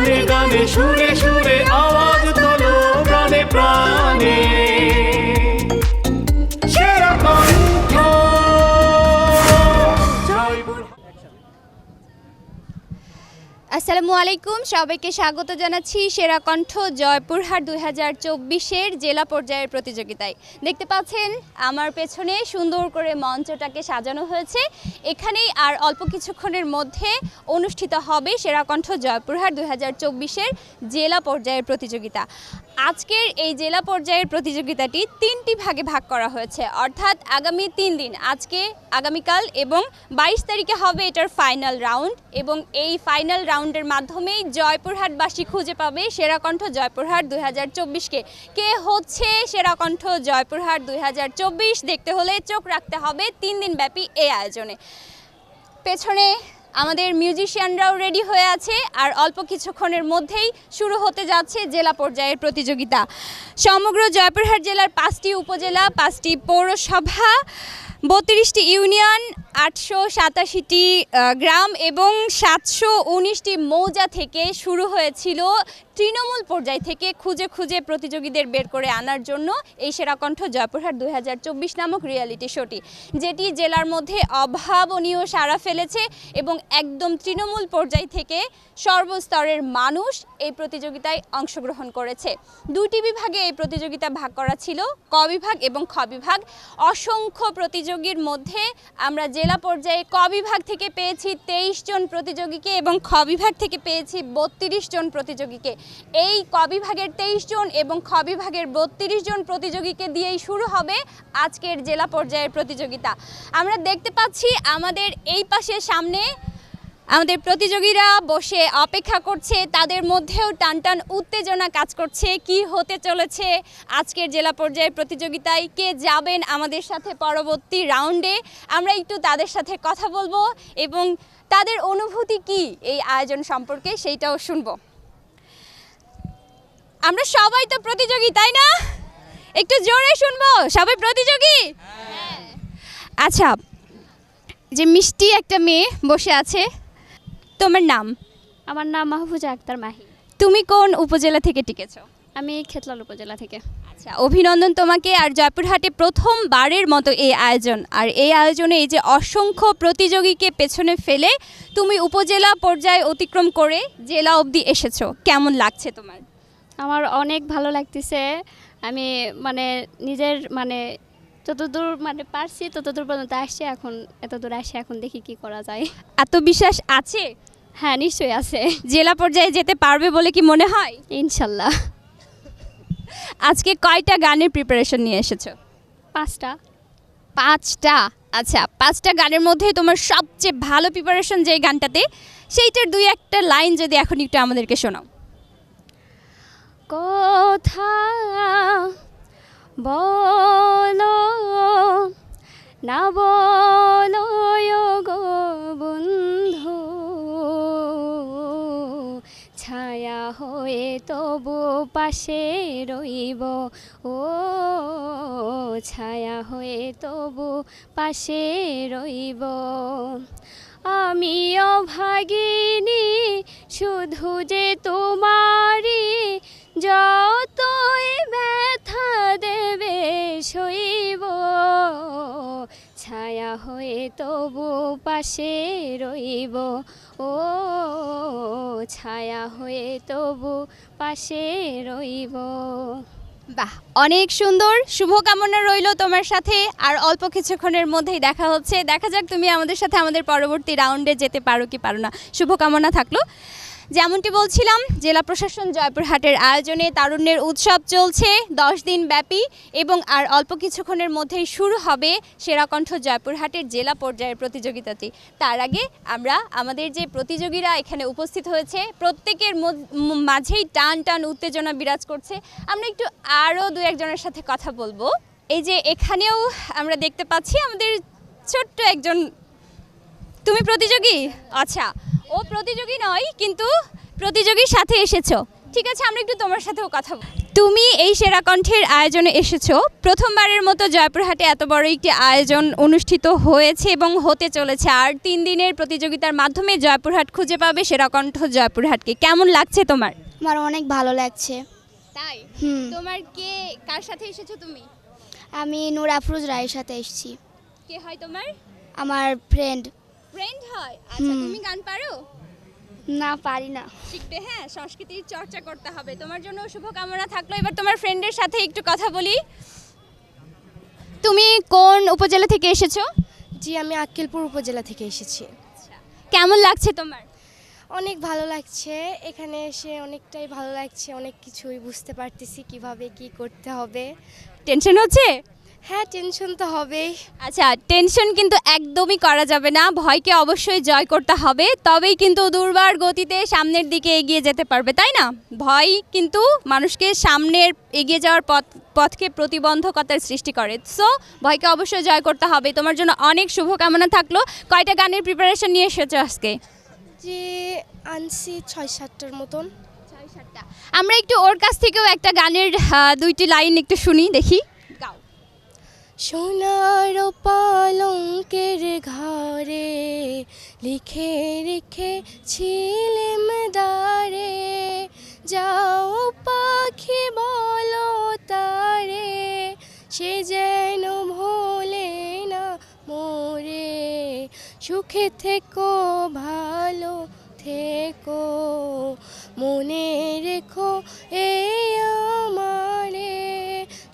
গানে গানে সুরে সুরে আওয়াজ তোলো প্রাণে প্রাণে সেরা কণ্ঠ জয়পুর। আসসালামু আলাইকুম, সবাইকে স্বাগত জানাচ্ছি সেরা কণ্ঠ জয়পুরহাট 2024-এর জেলা পর্যায়ের প্রতিযোগিতায়। দেখতে পাচ্ছেন আমার পেছনে সুন্দর করে মঞ্চটাকে সাজানো হয়েছে। এখানেই আর অল্প কিছুক্ষণের মধ্যে অনুষ্ঠিত হবে সেরা কণ্ঠ জয়পুরহাট 2024-এর জেলা পর্যায়ের প্রতিযোগিতা। আজকের এই জেলা পর্যায়ের প্রতিযোগিতাটি 3টি ভাগে ভাগ করা হয়েছে, অর্থাৎ আগামী 3 দিন, আজকে, আগামীকাল এবং 22 তারিখে হবে এটার ফাইনাল রাউন্ড। এবং এই ফাইনাল রাউন্ডের মাধ্যমেই জয়পুরহাটবাসী খুঁজে পাবে সেরা কণ্ঠ জয়পুরহাট 2024-কে। কে হচ্ছে সেরা কণ্ঠ জয়পুরহাট 2024 দেখতে হলে চোখ রাখতে হবে 3 দিন ব্যাপী এই আয়োজনে। পেছনে আমাদের মিউজিশিয়ানরাও রেডি হয়ে আছে, আর অল্প কিছুক্ষণের মধ্যেই শুরু হতে যাচ্ছে জেলা পর্যায়ের প্রতিযোগিতা। সমগ্র জয়পুরহাট জেলার 5টি উপজেলা, 5টি পৌরসভা, 32টি ইউনিয়ন, 887টি গ্রাম এবং 719টি মৌজা থেকে শুরু হয়েছিল তৃণমূল পর্যায় থেকে খুঁজে খুঁজে প্রতিযোগীদের বের করে আনার জন্য এই সেরা কণ্ঠ জয়পুরহাট 2024 নামক রিয়েলিটি শোটি, যেটি জেলার মধ্যে অভাবনীয় সাড়া ফেলেছে এবং একদম তৃণমূল পর্যায় থেকে সর্বস্তরের মানুষ এই প্রতিযোগিতায় অংশগ্রহণ করেছে। 2টি বিভাগে এই প্রতিযোগিতা ভাগ করা ছিল, ক বিভাগ এবং খ বিভাগ। অসংখ্য প্রতিযোগীর মধ্যে আমরা জেলা পর্যায়ে ক বিভাগ থেকে পেয়েছি 23 জন প্রতিযোগীকে এবং খ বিভাগ থেকে পেয়েছি 32 জন প্রতিযোগীকে। এই ক বিভাগের 23 জন এবং খ বিভাগের 32 জন প্রতিযোগীকে দিয়েই শুরু হবে আজকের জেলা পর্যায়ের প্রতিযোগিতা। আমরা দেখতে পাচ্ছি আমাদের এই পাশে সামনে আমাদের প্রতিযোগীরা বসে অপেক্ষা করছে, তাদের মধ্যেও টানটান উত্তেজনা কাজ করছে। কি হতে চলেছে আজকের জেলা পর্যায়ের প্রতিযোগিতায়, কে যাবেন আমাদের সাথে পরবর্তী রাউন্ডে, আমরা একটু তাদের সাথে কথা বলবো এবং তাদের অনুভূতি কি এই আয়োজন সম্পর্কে সেইটাও শুনবো। আমরা সবাই তো প্রতিযোগী, তাই না? একটু জোরে শুনবো, সবাই প্রতিযোগী? আচ্ছা, যে মিষ্টি একটা মেয়ে বসে আছে, তোমার নাম? আমার নাম মাহফুজা আক্তার মাহি। তুমি কোন উপজেলা থেকে টিকেছো? আমি খেতলাল উপজেলা থেকে। আচ্ছা, অভিনন্দন তোমাকে। আর জয়পুরহাটে প্রথমবারের মতো এই আয়োজন, আর এই আয়োজনে এই যে অসংখ্য প্রতিযোগীকে পেছনে ফেলে তুমি উপজেলা পর্যায়ে অতিক্রম করে জেলা অবধি এসেছো, কেমন লাগছে তোমার? আমার অনেক ভালো লাগতেছে। আমি নিজের যতদূর পারছি ততদূর পর্যন্ত আসছি, এখন এতদূর আসছি, এখন দেখি কি করা যায়। আত্মবিশ্বাস আছে? হ্যাঁ, নিশ্চয়ই আছে। জেলা পর্যায়ে যেতে পারবে বলে কি মনে হয়? ইনশাল্লাহ। আজকে কয়টা গানের প্রিপারেশন নিয়ে এসেছো? 5টা। 5টা? আচ্ছা, 5টা গানের মধ্যে তোমার সবচেয়ে ভালো প্রিপারেশন যেই গানটাতে, সেইটার 2-1টা লাইন যদি এখন একটু আমাদেরকে শোনাও। কথা বলো না বলো গো বন্ধু, ছায়া হয়ে তবু পাশে রইব, ও ছায়া হয়ে তবু পাশে রইব। আমি অভাগিনী শুধু যে তোমারই, যতই ব্যথা দেবে সইব, ছায়া হয়ে তবু পাশে রইব, ও ছায়া হয়ে তবু পাশে রইব। বাহ, অনেক সুন্দর। শুভকামনা রইল তোমার সাথে। আর অল্প কিছুক্ষণের মধ্যেই দেখা হচ্ছে, দেখা যাক তুমি আমাদের সাথে আমাদের পরবর্তী রাউন্ডে যেতে পারো কি পারো না, শুভকামনা থাকলো। যেমনটি বলছিলাম, জেলা প্রশাসন জয়পুরহাটের আয়োজনে তারুণ্যের উৎসব চলছে 10 দিন ব্যাপী এবং আর অল্প কিছুক্ষণের মধ্যেই শুরু হবে সেরা কণ্ঠ জয়পুরহাটের জেলা পর্যায়ের প্রতিযোগিতাটি। তার আগে আমরা আমাদের যে প্রতিযোগীরা এখানে উপস্থিত হয়েছে প্রত্যেকের মাঝেই টান টান উত্তেজনা বিরাজ করছে। আমরা একটু আরও 2-1 জনের সাথে কথা বলবো। এই যে এখানেও আমরা দেখতে পাচ্ছি আমাদের ছোট্ট একজন, তুমি প্রতিযোগী? আচ্ছা, ও প্রতিযোগী নয় কিন্তু প্রতিযোগীর সাথে এসেছো, ঠিক আছে, আমরা একটু তোমার সাথেও কথা বলবো। তুমি এই সেরা কণ্ঠের আয়োজনে এসেছো, প্রথমবারের মতো জয়পুরহাটে এত বড় একটি আয়োজন অনুষ্ঠিত হয়েছে এবং হতে চলেছে, আর 3 দিনের প্রতিযোগিতার মাধ্যমে জয়পুরহাট খুঁজে পাবে সেরা কণ্ঠ জয়পুরহাটকে। কেমন লাগছে তোমার? আমার অনেক ভালো লাগছে। তাই? হুম। তোমার কার সাথে এসেছো তুমি? আমি নূর আফরোজ রায়ের সাথে এসেছি। কে হয় তোমার? আমার ফ্রেন্ড। ফ্রেন্ড হয়? আচ্ছা, হুম। তুমি গান পারো? না, পারি না। শিখবে, হ্যাঁ, সংস্কৃতির চর্চা করতে হবে। তোমার জন্য শুভকামনা থাকলো। এবার তোমার ফ্রেন্ডের সাথে একটু কথা বলি। তুমি কোন উপজেলা থেকে এসেছো? জি, আমি আক্কেলপুর উপজেলা থেকে এসেছি। কেমন লাগছে তোমার? অনেক ভালো লাগছে, এখানে এসে অনেকটাই ভালো লাগছে, অনেক কিছুই বুঝতে পারতেছি কিভাবে কি করতে হবে। টেনশন হচ্ছে? হ্যাঁ, টেনশন তো হবেই। আচ্ছা, টেনশন কিন্তু একদমই করা যাবে না, ভয়কে অবশ্যই জয় করতে হবে, তবেই কিন্তু দুর্বার গতিতে সামনের দিকে এগিয়ে যেতে পারবে, তাই না? ভয় কিন্তু মানুষকে সামনের এগিয়ে যাওয়ার পথকে প্রতিবন্ধকতার সৃষ্টি করে। সো ভয়কে অবশ্যই জয় করতে হবে। তোমার জন্য অনেক শুভকামনা থাকলো। কয়টা গানের প্রিপারেশন নিয়ে এসেছো আজকে? যে আনছি 6-7টার মতন। আমরা একটু ওর কাছ থেকেও একটা গানের 2টি লাইন একটু শুনি, দেখি। গাও। সোনার পালঙ্কের ঘরে লিখে রেখে ছিলেম দারে, যাও পাখি বলো তারে, সে যেন ভোলে না মোরে, সুখে থেকো ভালো থেকো, মনে রেখো এই আমারে,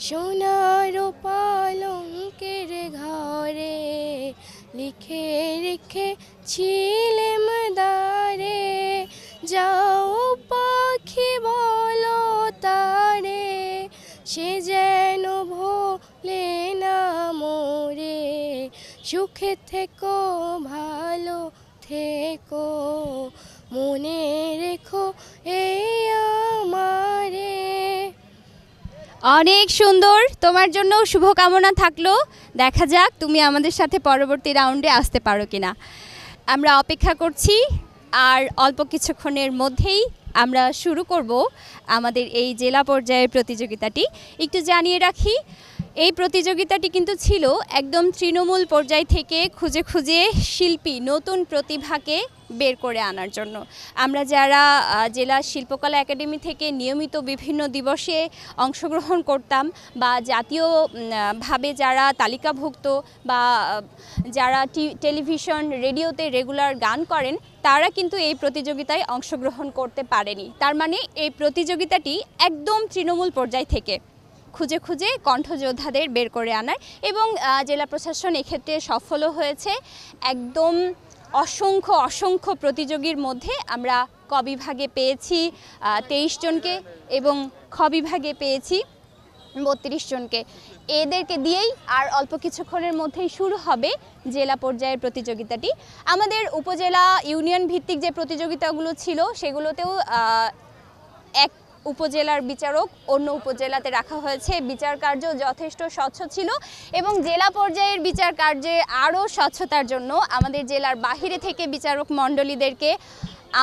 সোনার পালঙ্কের ঘরে লিখে রেখে ছিলেম দারে, যাও পাখি বলো তারে, সে যেন ভোলে না মোরে, সুখে থেকো ভালো থেকো, মনে রেখো এই আমারে। অনেক সুন্দর, তোমার জন্য শুভকামনা থাকলো। দেখা যাক তুমি আমাদের সাথে পরবর্তী রাউন্ডে আসতে পারো কিনা, আমরা অপেক্ষা করছি। আর অল্প কিছুক্ষণের মধ্যেই আমরা শুরু করব আমাদের এই জেলা পর্যায়ের প্রতিযোগিতাটি। একটু জানিয়ে রাখি, এই প্রতিযোগিতাটি কিন্তু ছিল একদম তৃণমূল পর্যায় থেকে খুঁজে খুঁজে শিল্পী, নতুন প্রতিভাকে বের করে আনার জন্য। আমরা যারা জেলা শিল্পকলা একাডেমি থেকে নিয়মিত বিভিন্ন দিবসে অংশগ্রহণ করতাম, বা জাতীয় ভাবে যারা তালিকাভুক্ত, বা যারা টেলিভিশন রেডিওতে রেগুলার গান করেন, তারা কিন্তু এই প্রতিযোগিতায় অংশগ্রহণ করতে পারেনি। তার মানে এই প্রতিযোগিতাটি একদম তৃণমূল পর্যায় থেকে খুঁজে খুঁজে কণ্ঠযোদ্ধাদের বের করে আনার, এবং জেলা প্রশাসন এক্ষেত্রে সফলও হয়েছে। একদম অসংখ্য অসংখ্য প্রতিযোগীর মধ্যে আমরা ক বিভাগে পেয়েছি 23 জনকে এবং খ বিভাগে পেয়েছি 32 জনকে। এদেরকে দিয়েই আর অল্প কিছুক্ষণের মধ্যেই শুরু হবে জেলা পর্যায়ের প্রতিযোগিতাটি। আমাদের উপজেলা ইউনিয়ন ভিত্তিক যে প্রতিযোগিতাগুলো ছিল, সেগুলোতেও এক উপজেলার বিচারক অন্য উপজেলাতে রাখা হয়েছে। বিচার কার্য যথেষ্ট স্বচ্ছ ছিল, এবং জেলা পর্যায়ের বিচার কার্যে আরও স্বচ্ছতার জন্য আমাদের জেলার বাহিরে থেকে বিচারক মণ্ডলীদেরকে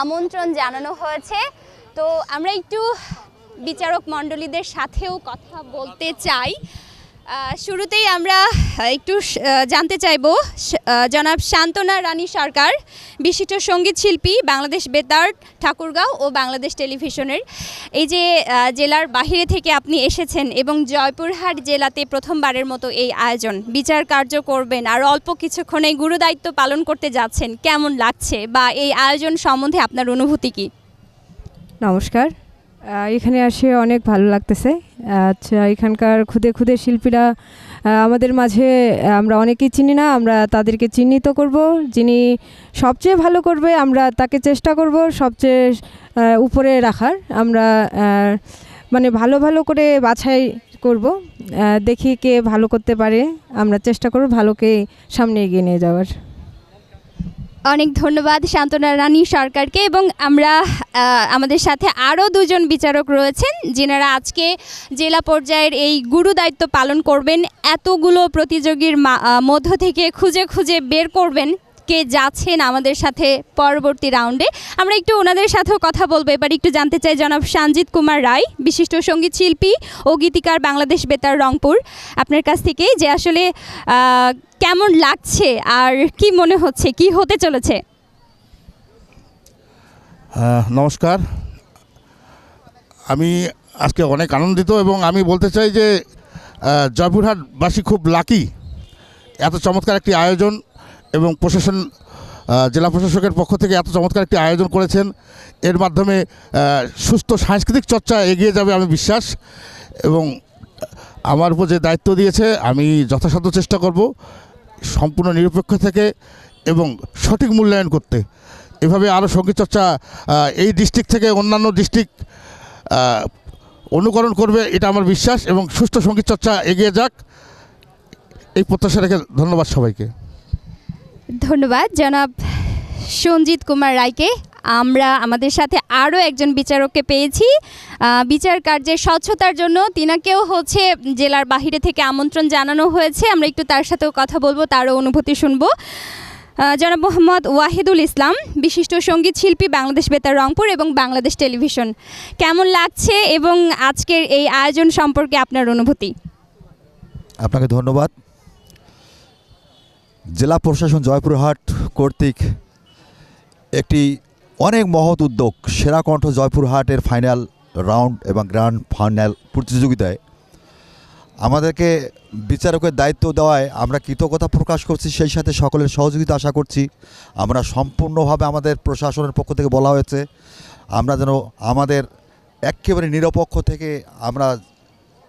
আমন্ত্রণ জানানো হয়েছে। তো আমরা একটু বিচারক মণ্ডলীদের সাথেও কথা বলতে চাই। শুরুতেই আমরা একটু জানতে চাইব, জনাব শান্তনা রানী সরকার, বিশিষ্ট সঙ্গীত শিল্পী, বাংলাদেশ বেতার, ঠাকুরগাঁও ও বাংলাদেশ টেলিভিশনের। এই যে জেলার বাহিরে থেকে আপনি এসেছেন এবং জয়পুরহাট জেলাতে প্রথমবারের মতো এই আয়োজন, বিচার কার্য করবেন আর অল্প কিছুক্ষণে গুরুদায়িত্ব পালন করতে যাচ্ছেন, কেমন লাগছে বা এই আয়োজন সম্বন্ধে আপনার অনুভূতি কী? নমস্কার, এখানে আসে অনেক ভালো লাগতেছে। আচ্ছা, এখানকার খুদে খুদে শিল্পীরা আমাদের মাঝে, আমরা অনেকেই চিনি না, আমরা তাদেরকে চিহ্নিত করব। যিনি সবচেয়ে ভালো করবে আমরা তাকে চেষ্টা করব সবচেয়ে উপরে রাখার। আমরা মানে ভালো ভালো করে বাছাই করব, দেখি কে ভালো করতে পারে। আমরা চেষ্টা করব ভালোকে সামনে এগিয়ে নিয়ে যাওয়ার। অনেক ধন্যবাদ শান্তনা রানী সরকারকে। এবং আমরা আমাদের সাথে আরও 2 জন বিচারক রয়েছেন, যিনারা আজকে জেলা পর্যায়ের এই গুরু দায়িত্ব পালন করবেন। এতগুলো প্রতিযোগীর মধ্য থেকে খুঁজে খুঁজে বের করবেন কে যাচ্ছেন আমাদের সাথে পরবর্তী রাউন্ডে। আমরা একটু ওনাদের সাথেও কথা বলবো। এবার একটু জানতে চাই জনাব সঞ্জিত কুমার রায়, বিশিষ্ট সঙ্গীত শিল্পী ও গীতিকার, বাংলাদেশ বেতার রংপুর, আপনার কাছ থেকে যে আসলে কেমন লাগছে আর কি মনে হচ্ছে, কি হতে চলেছে? নমস্কার, আমি আজকে অনেক আনন্দিত এবং আমি বলতে চাই যে জয়পুরহাটবাসী খুব লাকি। এত চমৎকার একটি আয়োজন এবং প্রশাসন, জেলা প্রশাসকের পক্ষ থেকে এত চমৎকার একটি আয়োজন করেছেন, এর মাধ্যমে সুস্থ সাংস্কৃতিক চর্চা এগিয়ে যাবে আমি বিশ্বাস। এবং আমার উপর যে দায়িত্ব দিয়েছে আমি যথাসাধ্য চেষ্টা করব সম্পূর্ণ নিরপেক্ষ থেকে এবং সঠিক মূল্যায়ন করতে। এভাবে আরও সঙ্গীত চর্চা এই ডিস্ট্রিক্ট থেকে অন্যান্য ডিস্ট্রিক্ট অনুকরণ করবে, এটা আমার বিশ্বাস, এবং সুষ্ঠু সঙ্গীত চর্চা এগিয়ে যাক এই প্রত্যাশা রেখে ধন্যবাদ সবাইকে। ধন্যবাদ জনাব সঞ্জিত কুমার রায়কে। আমরা আমাদের সাথে আরও একজন বিচারককে পেয়েছি বিচার কার্যের স্বচ্ছতার জন্য। তিনাকেও হচ্ছে জেলার বাহিরে থেকে আমন্ত্রণ জানানো হয়েছে। আমরা একটু তার সাথেও কথা বলবো, তারও অনুভূতি শুনবো। জনাব মোহাম্মদ ওয়াহিদুল ইসলাম, বিশিষ্ট সঙ্গীত শিল্পী, বাংলাদেশ বেতার রংপুর এবং বাংলাদেশ টেলিভিশন, কেমন লাগছে এবং আজকের এই আয়োজন সম্পর্কে আপনার অনুভূতি? আপনাকে ধন্যবাদ। জেলা প্রশাসন জয়পুরহাট কর্তৃক একটি অনেক মহৎ উদ্যোগ, সেরা কণ্ঠ জয়পুরহাটের ফাইনাল রাউন্ড এবং গ্র্যান্ড ফাইনাল প্রতিযোগিতায় আমাদেরকে বিচারকের দায়িত্ব দেওয়ায় আমরা কৃতজ্ঞতা প্রকাশ করছি। সেই সাথে সকলের সহযোগিতা আশা করছি। আমরা সম্পূর্ণভাবে, আমাদের প্রশাসনের পক্ষ থেকে বলা হয়েছে আমরা যেন আমাদের একেবারে নিরপেক্ষ থেকে আমরা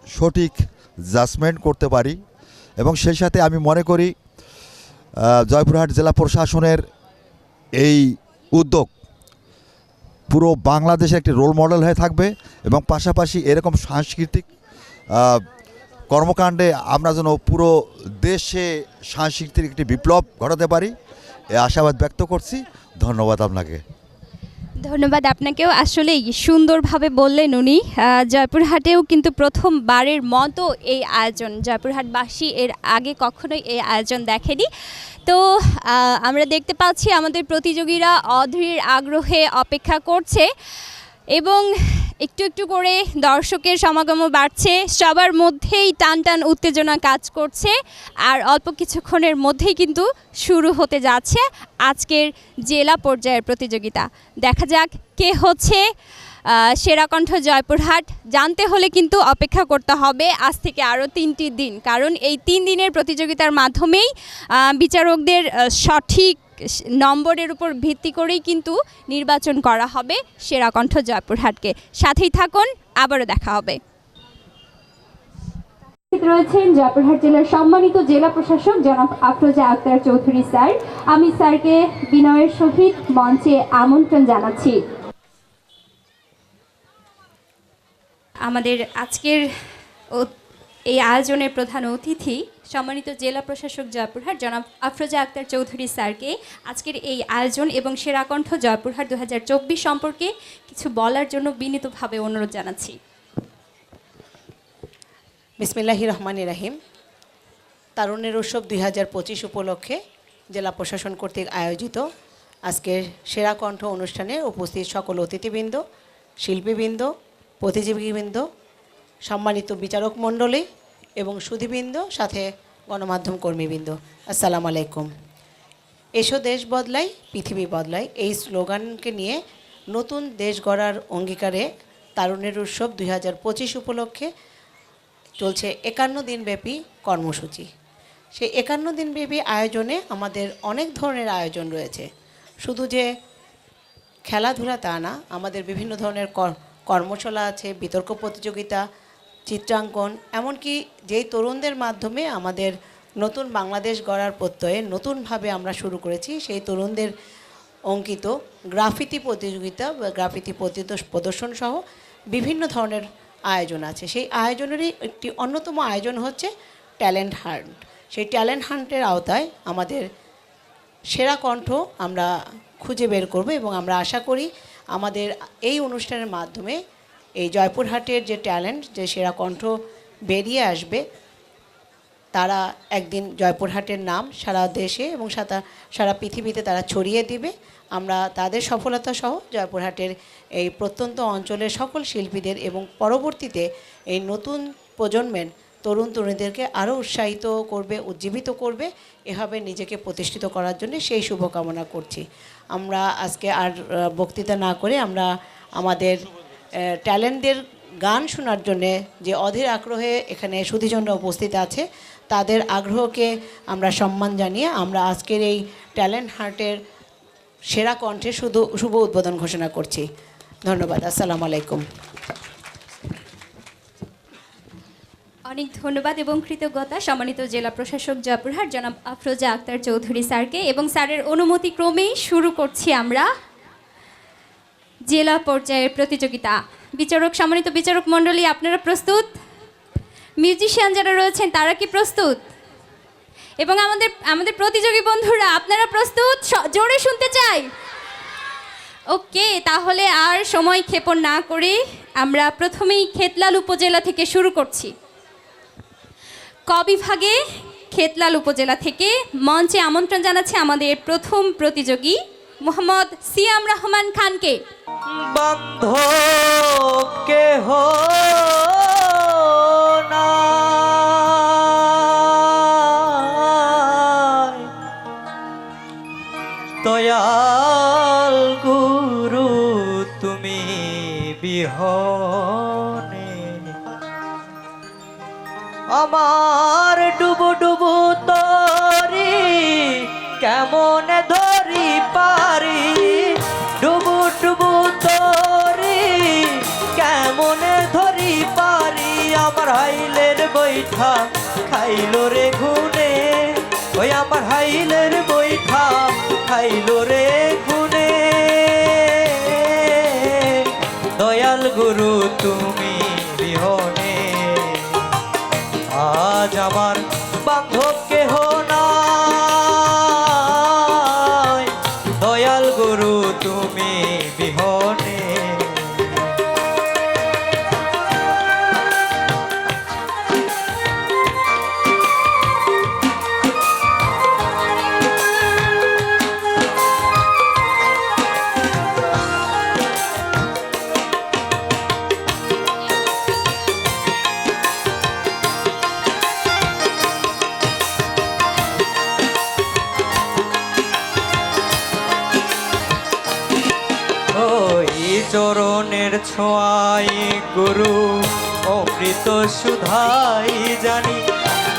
সঠিক জাজমেন্ট করতে পারি। এবং সেই সাথে আমি মনে করি জয়পুরহাট জেলা প্রশাসনের এই উদ্যোগ পুরো বাংলাদেশে একটি রোল মডেল হয়ে থাকবে এবং পাশাপাশি এরকম সাংস্কৃতিক কর্মকাণ্ডে আমরা যেন পুরো দেশে সাংস্কৃতিক একটি বিপ্লব ঘটাতে পারি, এই আশাবাদ ব্যক্ত করছি। ধন্যবাদ আপনাকে। ধন্যবাদ আপনাকেও। আসলেই সুন্দরভাবে বললেন উনি। জয়পুরহাটেও কিন্তু প্রথমবারের মতো এই আয়োজন, জয়পুরহাটবাসী এর আগে কখনোই এই আয়োজন দেখেনি। তো আমরা দেখতে পাচ্ছি আমাদের প্রতিযোগীরা অধীর আগ্রহে অপেক্ষা করছে এবং একটু একটু করে দর্শকের সমাগমও বাড়ছে। সবার মধ্যেই টান টান উত্তেজনা কাজ করছে আর অল্প কিছুক্ষণের মধ্যেই কিন্তু শুরু হতে যাচ্ছে আজকের জেলা পর্যায়ের প্রতিযোগিতা। দেখা যাক কে হচ্ছে সেরা কণ্ঠ জয়পুরহাট। জানতে হলে কিন্তু অপেক্ষা করতে হবে আজ থেকে আরও 3টি দিন, কারণ এই 3 দিনের প্রতিযোগিতার মাধ্যমেই বিচারকদের সঠিক নম্বরের উপর ভিত্তি করেই কিন্তু নির্বাচন করা হবে সেরা কণ্ঠ জয়পুরহাটকে। সাথেই থাকুন, আবারও দেখা হবে। রয়েছেন জয়পুরহাট জেলার সম্মানিত জেলা প্রশাসক জনাব আফরোজা আক্তার চৌধুরী স্যার। আমি স্যারকে বিনয়ের সহিত মঞ্চে আমন্ত্রণ জানাচ্ছি। আমাদের আজকের এই আয়োজনের প্রধান অতিথি সম্মানিত জেলা প্রশাসক জয়পুরহাট জনাব আফরোজা আক্তার চৌধুরী স্যারকে আজকের এই আয়োজন এবং সেরা কণ্ঠ জয়পুরহাট 2024 সম্পর্কে কিছু বলার জন্য বিনীতভাবে অনুরোধ জানাচ্ছি। বিসমিল্লাহির রহমানির রহিম। তারুণ্যের উৎসব 2025 উপলক্ষে জেলা প্রশাসন কর্তৃক আয়োজিত আজকের সেরা কণ্ঠ অনুষ্ঠানে উপস্থিত সকল অতিথিবৃন্দ, শিল্পীবৃন্দ, প্রতিযোগীবৃন্দ, সম্মানিত বিচারক মণ্ডলী এবং সুধীবৃন্দ, সাথে গণমাধ্যম কর্মীবৃন্দ, আসসালামু আলাইকুম। এসো দেশ বদলাই, পৃথিবী বদলাই, এই স্লোগানকে নিয়ে নতুন দেশ গড়ার অঙ্গীকারে তারুণ্যের উৎসব 2025 উপলক্ষে চলছে 51 দিনব্যাপী কর্মসূচি। সেই 51 দিনব্যাপী আয়োজনে আমাদের অনেক ধরনের আয়োজন রয়েছে। শুধু যে খেলাধুলা তা না, আমাদের বিভিন্ন ধরনের কর্মশালা আছে, বিতর্ক প্রতিযোগিতা, চিত্রাঙ্কন, এমনকি যেই তরুণদের মাধ্যমে আমাদের নতুন বাংলাদেশ গড়ার প্রত্যয়ে নতুনভাবে আমরা শুরু করেছি, সেই তরুণদের অঙ্কিত গ্রাফিতি প্রতিযোগিতা বা গ্রাফিতি প্রদর্শন সহ বিভিন্ন ধরনের আয়োজন আছে। সেই আয়োজনেরই একটি অন্যতম আয়োজন হচ্ছে ট্যালেন্ট হান্ট। সেই ট্যালেন্ট হান্টের আওতায় আমাদের সেরা কণ্ঠ আমরা খুঁজে বের করব এবং আমরা আশা করি আমাদের এই অনুষ্ঠানের মাধ্যমে এই জয়পুরহাটের যে ট্যালেন্ট, যে সেরা কণ্ঠ বেরিয়ে আসবে, তারা একদিন জয়পুরহাটের নাম সারা দেশে এবং সারা পৃথিবীতে তারা ছড়িয়ে দিবে। আমরা তাদের সফলতা সহ জয়পুরহাটের এই প্রত্যন্ত অঞ্চলের সকল শিল্পীদের এবং পরবর্তীতে এই নতুন প্রজন্মের তরুণ তরুণীদেরকে আরও উৎসাহিত করবে, উজ্জীবিত করবে, এভাবে নিজেকে প্রতিষ্ঠিত করার জন্য সেই শুভকামনা করছি। আমরা আজকে আর বক্তৃতা না করে আমরা আমাদের ট্যালেন্টদের গান শোনার জন্যে যে অধীর আগ্রহে এখানে সুধীজনরা উপস্থিত আছে, তাদের আগ্রহকে আমরা সম্মান জানিয়ে আমরা আজকের এই ট্যালেন্ট হার্টের সেরা কণ্ঠে শুভ উদ্বোধন ঘোষণা করছি। ধন্যবাদ। আসসালামু আলাইকুম। অনেক ধন্যবাদ এবং কৃতজ্ঞতা সম্মানিত জেলা প্রশাসক জয়পুরহাট জনাব আফরোজা আক্তার চৌধুরী স্যারকে, এবং স্যারের অনুমতি ক্রমেই শুরু করছি আমরা জেলা পর্যায়ের প্রতিযোগিতা। সম্মানিত বিচারক মণ্ডলী, আপনারা প্রস্তুত? মিউজিশিয়ান যারা রয়েছেন তারা কি প্রস্তুত? এবং আমাদের প্রতিযোগী বন্ধুরা আপনারা প্রস্তুত? জোরে শুনতে চাই। ওকে, তাহলে আর সময় ক্ষেপণ না করে আমরা প্রথমেই খেতলাল উপজেলা থেকে শুরু করছি। ক বিভাগে খেতলাল উপজেলা থেকে মঞ্চে আমন্ত্রণ জানাচ্ছে আমাদের প্রথম প্রতিযোগী মোহাম্মদ সিয়াম রহমান খানকে। বান্ধব কেহ নাই, দয়াল গুরু তুমি বিহনে, আমার ডুবু ডুবু তরি কেমন ধরি পারি, ডুবু ডুবু তরি কেমন ধরি পারি, আমার হাইলের বৈঠা খাইলো রে ঘুনে, ওই আমার হাইলের বৈঠা খাইলো রে ঘুনে, দয়াল গুরু তুমি বিহনে, আজ আমার বান্ধব কেহ নাই, দয়াল গুরু তুমি বিহনে। চরণের ছোঁয়াই গুরু অমৃত সুধাই জানি,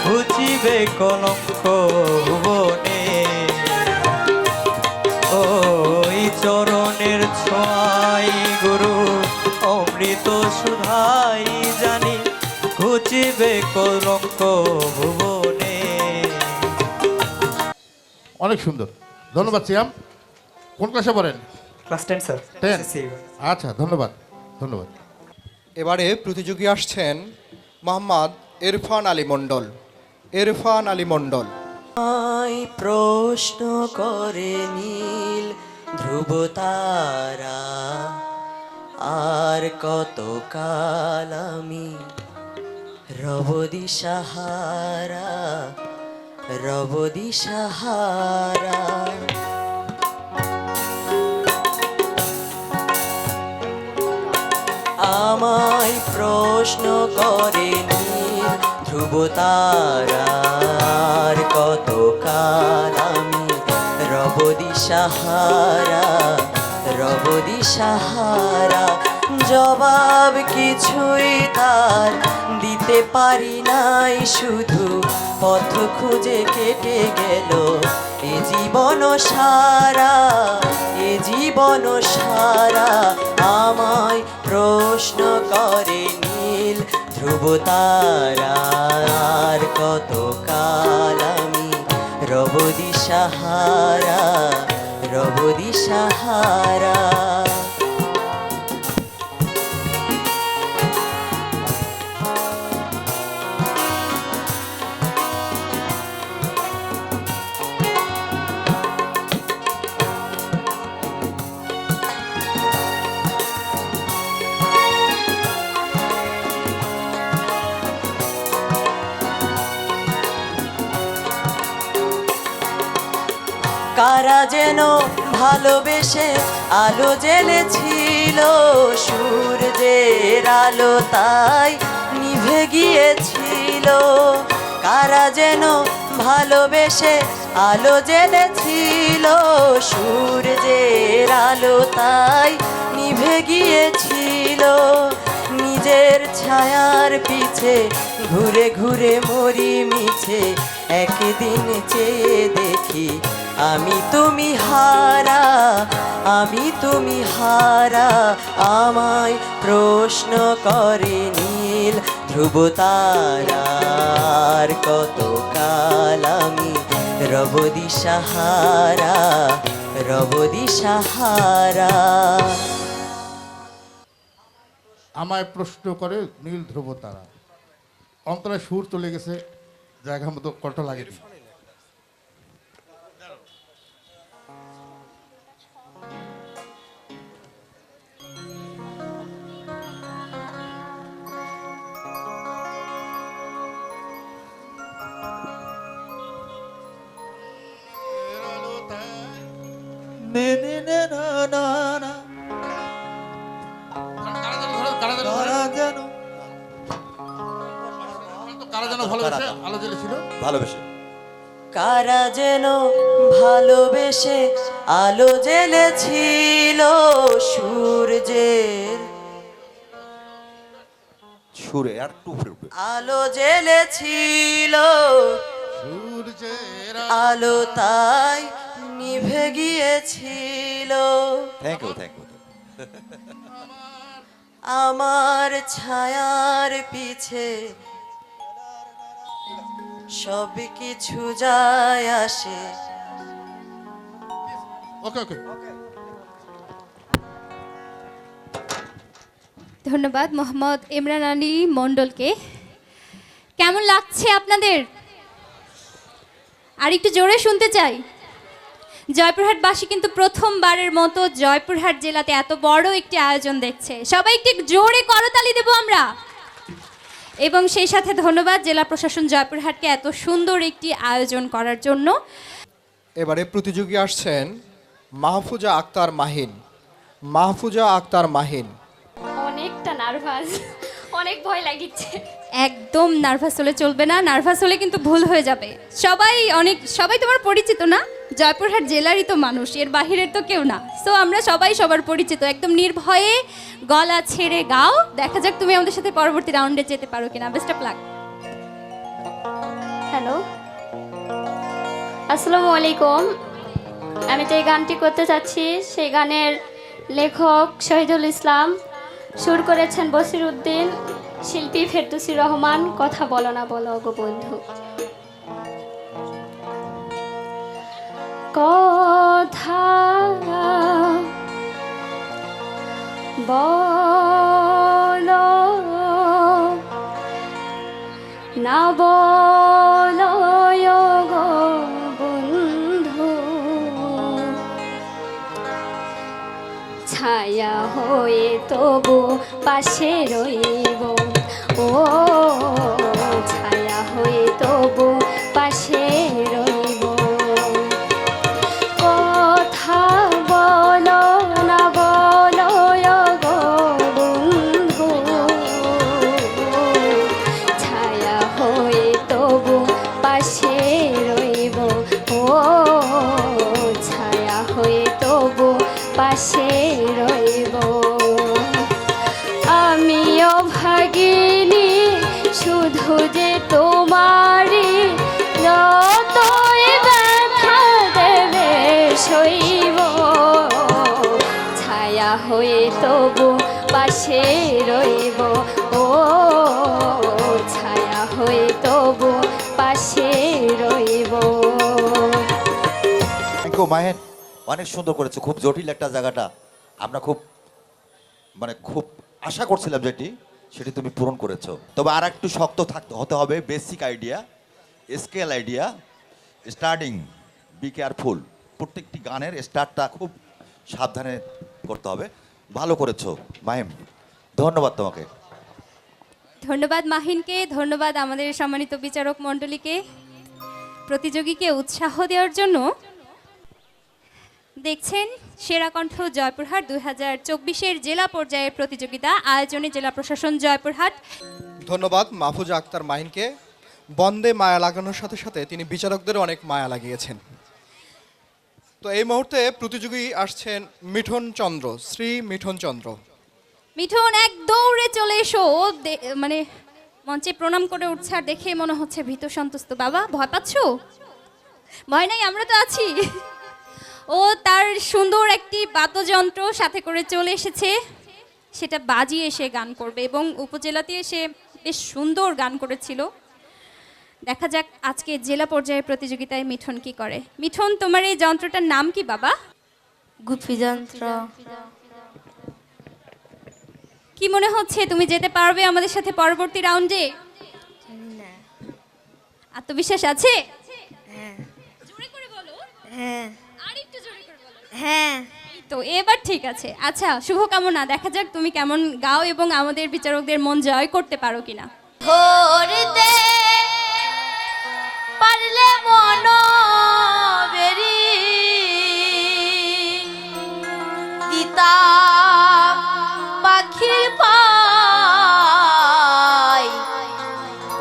ঘুচিবে কলঙ্ক ভুবনে, ওই চরণের ছোঁয়াই গুরু অমৃত সুধাই জানি, ঘুচিবে কলঙ্ক ভুবনে। অনেক সুন্দর, ধন্যবাদ সিয়াম। কোন ক্লাসে পড়েন? Class 10 sir. 10? আচ্ছা, ধন্যবাদ ধন্যবাদ। এবারে প্রতিযোগী আসছেন মোহাম্মদ ইরফান আলী মণ্ডল। ইরফান আলী মণ্ডল। প্রশ্ন করে নীল ধ্রুব তারা, আর কত কাল আমি রব দিশাহারা, রব দিশাহারা। আমায় প্রশ্ন করে নীল ধ্রুব তারার, কত কাল আমি রব দিশাহারা, রব দিশাহারা। জবাব কিছুই তার দিতে পারি নাই, শুধু পথ খুঁজে কেটে গেল এ জীবন সারা, এ জীবন সারা। আমায় প্রশ্ন করে নীল ধ্রুব তারার, কত কাল আমি রব দিশাহারা, রব দিশাহারা। যেন ভালোবেসে আলো জ্বেলেছিল, সূর্যের আলো তাই নিভে গিয়েছিল। কারা যেন ভালোবেসে আলো জ্বেলেছিল, সূর্যের আলো তাই নিভে গিয়েছিল। নিজের ছায়ার পিছে ঘুরে ঘুরে মরি মিছে, একদিন চেয়ে দেখি আমি তুমি হারা, আমি তুমি হারা। আমায় প্রশ্ন করে নীল ধ্রুব তারার, কতকাল আমি রব দিশাহারা, রব দিশাহারা। আমায় প্রশ্ন করে নীল ধ্রুব তারা, অন্তরে সুর চলে গেছে, জায়গা মতো কণ্ঠ লাগেনি। ভালোবেসে কারা যেন ভালোবেসে আলো জ্বেলেছিল, সূর্যের সুরে আর টু উঠবে, আলো জ্বেলেছিল, সূর্যের আলো তাই নিভে গিয়েছিল। Thank you thank you. আমার ছায়ার পিছে সব কিছু যায় আসে। ওকে ওকে। ধন্যবাদ মোহাম্মদ ইমরান আলী মণ্ডলকে। কেমন লাগছে আপনাদের? আর একটু জোরে শুনতে চাই। জয়পুরহাটবাসী কিন্তু প্রথমবারের মতো জয়পুরহাট জেলাতে এত বড় একটি আয়োজন দেখছে। সবাই একটু জোরে করতালি দেবো আমরা। এবং সেই সাথে ধন্যবাদ জেলা প্রশাসন জয়পুরহাটকে এত সুন্দর একটি আয়োজন করার জন্য। এবারে প্রতিযোগী আসছেন মাহফুজা আক্তার মাহিন। মাহফুজা আক্তার মাহিন। অনেকটা নার্ভাস, অনেক ভয় লাগিচ্ছে। একদম নার্ভাস হলে চলবে না, নার্ভাস হলে কিন্তু ভুল হয়ে যাবে। সবাই তোমার পরিচিত না, জয়পুরহাট জেলারই তো মানুষ, এর বাহিরের তো কেউ না। সো আমরা সবাই সবার পরিচিত, একদম নির্ভয়ে গলা ছেড়ে গাও। দেখা যাক তুমি আমাদের সাথে পরবর্তী রাউন্ডে যেতে পারো কিনা। Best of luck. হ্যালো, আসসালামু আলাইকুম। আমি যে গানটি করতে চাচ্ছি সেই গানের লেখক শহীদুল ইসলাম, সুর করেছেন বসির উদ্দিন, শিল্পী ফেরদৌসী রহমান। কথা বলো না বলো গো বন্ধু। কথা বলো না বলো গো বন্ধু, ছায়া হয়ে তবু পাশে রইব। ও ছায়া হয়ে তবু পাশে রইব। কথা বলো না বলো গো বন্ধু, ছায়া হয়ে তবু পাশে রইব। ও ছায়া হয়ে তবু পাশে রইব। আমিও ভাগিনি শুধু যে তোমারই, যতই ব্যথা দেবে সইব। ছায়া হয়ে তবু পাশে রইব। ও ছায়া হয়ে তবু পাশে রইব। থ্যাংক ইউ মাহিন, অনেক সুন্দর করেছো। খুব জটিল একটা জায়গাটা আমরা খুব আশা করছিলাম সেটি তুমি পূরণ করেছো। তবে আর একটু শক্ত হতে হবে, basic idea, scale idea, starting, be careful. প্রত্যেকটি গানের স্টার্টটা খুব সাবধানে করতে হবে। ভালো করেছো মাহিম, ধন্যবাদ তোমাকে। ধন্যবাদ মাহিনকে, ধন্যবাদ আমাদের সম্মানিত বিচারক মণ্ডলীকে প্রতিযোগীকে উৎসাহ দেওয়ার জন্য। দেখছেন সেরা কণ্ঠ জয়পুরহাট 2024-এর জেলা পর্যায়ের প্রতিযোগিতা আয়োজনে জেলা প্রশাসন জয়পুরহাট। ধন্যবাদ মাহফুজা আক্তার মাহিনকে। বন্দে মায়া লাগানোর সাথে সাথে তিনি বিচারকদেরও অনেক মায়া লাগিয়েছেন। তো এই মুহূর্তে প্রতিযোগী আসছেন মিঠুন চন্দ্র, শ্রী মিঠুন চন্দ্র। মিঠুন এক দৌড়ে চলে এসো, ও মানে মঞ্চে প্রণাম করে উঠছে আর দেখে মনে হচ্ছে ভীত সন্তুষ্ট। বাবা ভয় পাচ্ছো? ভয় নাই, আমরা তো আছি। ও তার সুন্দর একটি বাদ্যযন্ত্র সাথে করে চলে এসেছে, সেটা বাজিয়ে এসে গান করবে এবং উপজেলাতে এসে বেশ সুন্দর গান করেছিল। দেখা যাক আজকে জেলা পর্যায়ের প্রতিযোগিতায় মিঠুন কি করে। মিঠুন, তোমার এই যন্ত্রটার নাম কি বাবা? গুপি যন্ত্র। কি মনে হচ্ছে তুমি যেতে পারবে আমাদের সাথে পরবর্তী রাউন্ডে? আত্মবিশ্বাস আছে? জোরে করে বলো। আরেকটু জোরে করে বলো। এই তো এবার ঠিক আছে। আচ্ছা, শুভকামনা, দেখা যাক তুমি কেমন গাও এবং আমাদের বিচারকদের মন জয় করতে পারো কিনা। ধরতে পারলে মন বেরি দিতাম পাখির পাই,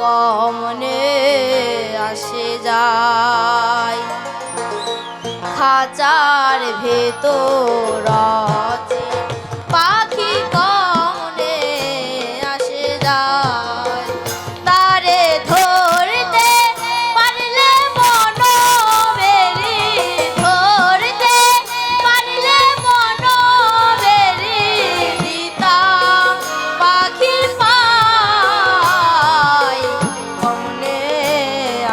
কমনে আসে যায় খাঁচার ভেতর আছে পাখি, কমনে আসে যায় তারে ধরতে পারলে মন বেরি, ধরতে পারলে মন বেরি দিতাম পাখির পাই, কমনে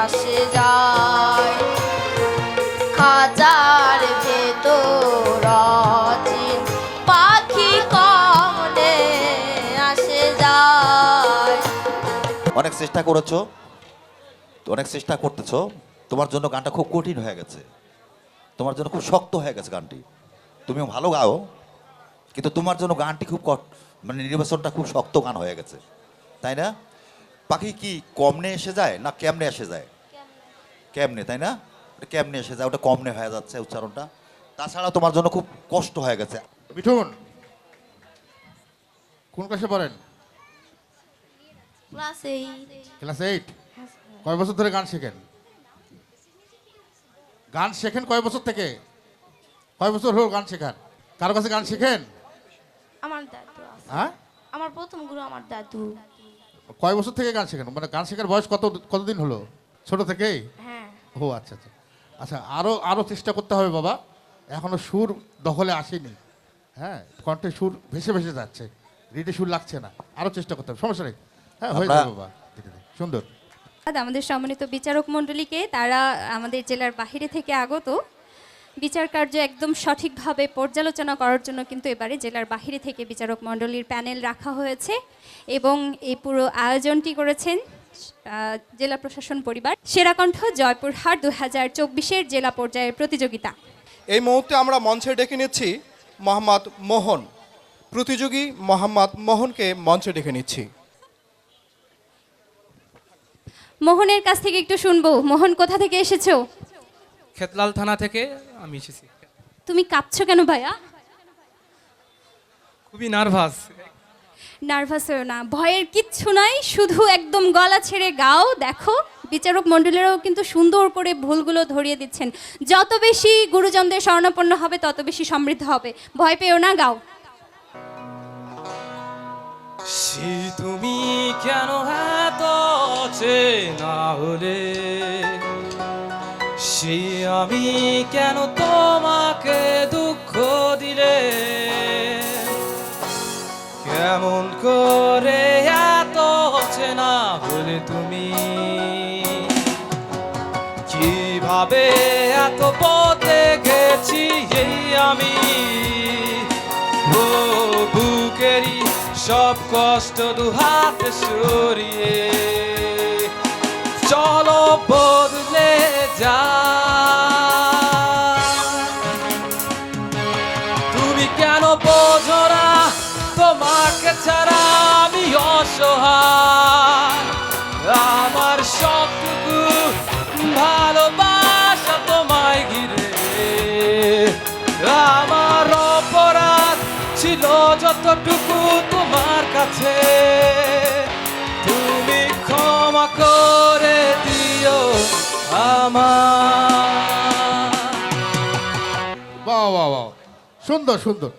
আসে যায় খাঁচার ভেতর অচিন পাখি, কমনে আসে যায়। অনেক চেষ্টা করেছো, অনেক চেষ্টা করতেছো, তোমার জন্য গানটা খুব কঠিন হয়ে গেছে, তোমার জন্য খুব শক্ত হয়ে গেছে গানটি। তুমিও ভালো গাও, কিন্তু তোমার জন্য গানটি খুব মানে নির্বাচনটা খুব শক্ত গান হয়ে গেছে, তাই না? পাখি কি কমনে এসে যায় না কেমনে এসে যায়? কেমনে, তাই না? কেমনে এসে যায়, ওটা কমনে হয়ে যাচ্ছে উচ্চারণটা। তাছাড়া তোমার জন্য খুব কষ্ট হয়ে গেছে। মিঠুন কোন ক্লাসে পড়েন? ক্লাস 8। কয় বছর ধরে গান শেখেন? গান শেখেন কয় বছর থেকে? কয় বছর হলো গান শেখার? কারো কাছে গান শেখেন? আমার দাদু। হ্যাঁ, আমার প্রথম গুরু আমার দাদু। কয় বছর থেকে গান শেখেন? মানে গান শেখার বয়স কতদিন হলো? ছোট থেকেই? হ্যাঁ। ও আচ্ছা আচ্ছা আচ্ছা, আরো চেষ্টা করতে হবে বাবা, এখনো সুর দখলে আসেনি। হ্যাঁ, কণ্ঠে সুর ভেসে ভেসে যাচ্ছে, রিডে সুর লাগছে না, আরো চেষ্টা করতে হবে, সমস্যা নেই। হ্যাঁ, হয়ে যাবে বাবা, সুন্দর। আমাদের সম্মানিত বিচারক মণ্ডলীকে, তারা আমাদের জেলার বাহিরে থেকে আগত, বিচার কার্য একদম সঠিকভাবে পর্যালোচনা করার জন্য কিন্তু এবারে জেলার বাহিরে থেকে বিচারক মণ্ডলীর প্যানেল রাখা হয়েছে এবং এই পুরো আয়োজনটি করেছেন জেলা প্রশাসন পরিবার। সেরা কণ্ঠ জয়পুরহাট 2024-এর জেলা পর্যায়ের প্রতিযোগিতা। এই মুহূর্তে আমরা মঞ্চে ডেকে নিচ্ছি মোহাম্মদ মোহন। প্রতিযোগী মোহাম্মদ মোহনকে মঞ্চে ডেকে নিচ্ছি। মোহনের কাছ থেকে একটু শুনবো। মোহন, কোথা থেকে এসেছো? খেতলাল থানা থেকে আমি এসেছি। তুমি কাঁপছো কেন ভাইয়া? খুবই নার্ভাস। নার্ভাস হয়েও না, ভয়ের কিচ্ছু নাই, শুধু একদম গলা ছেড়ে গাও। দেখো বিচারক মণ্ডলীরাও কিন্তু সুন্দর করে ভুলগুলো ধরিয়ে দিচ্ছেন। যত বেশি গুরুজনদের শরণাপন্ন হবে তত বেশি সমৃদ্ধ হবে, ভয় পেও না, গাও। সে তুমি কেন এত চেনা হলে, সে আমি কেন তোমাকে দুঃখ দিলে, কেমন করে এত চেনা হলে তুমি, কিভাবে এত বদলে গেছি এই আমি, ও বুকেরই সব কষ্ট দুহাতে সরিয়ে চলো বদলে যা। তুমি কেন বোঝো না তোমাকে ছাড়া আমি অসহায়, আমার সবটুকু ভালোবাসা তোমায় ঘিরে আমার অপরাধ ছিল যতটুকু তোমার কাছে, তুমি ক্ষমা করে দিও আমার। বাহ বাহ বাহ, সুন্দর সুন্দর,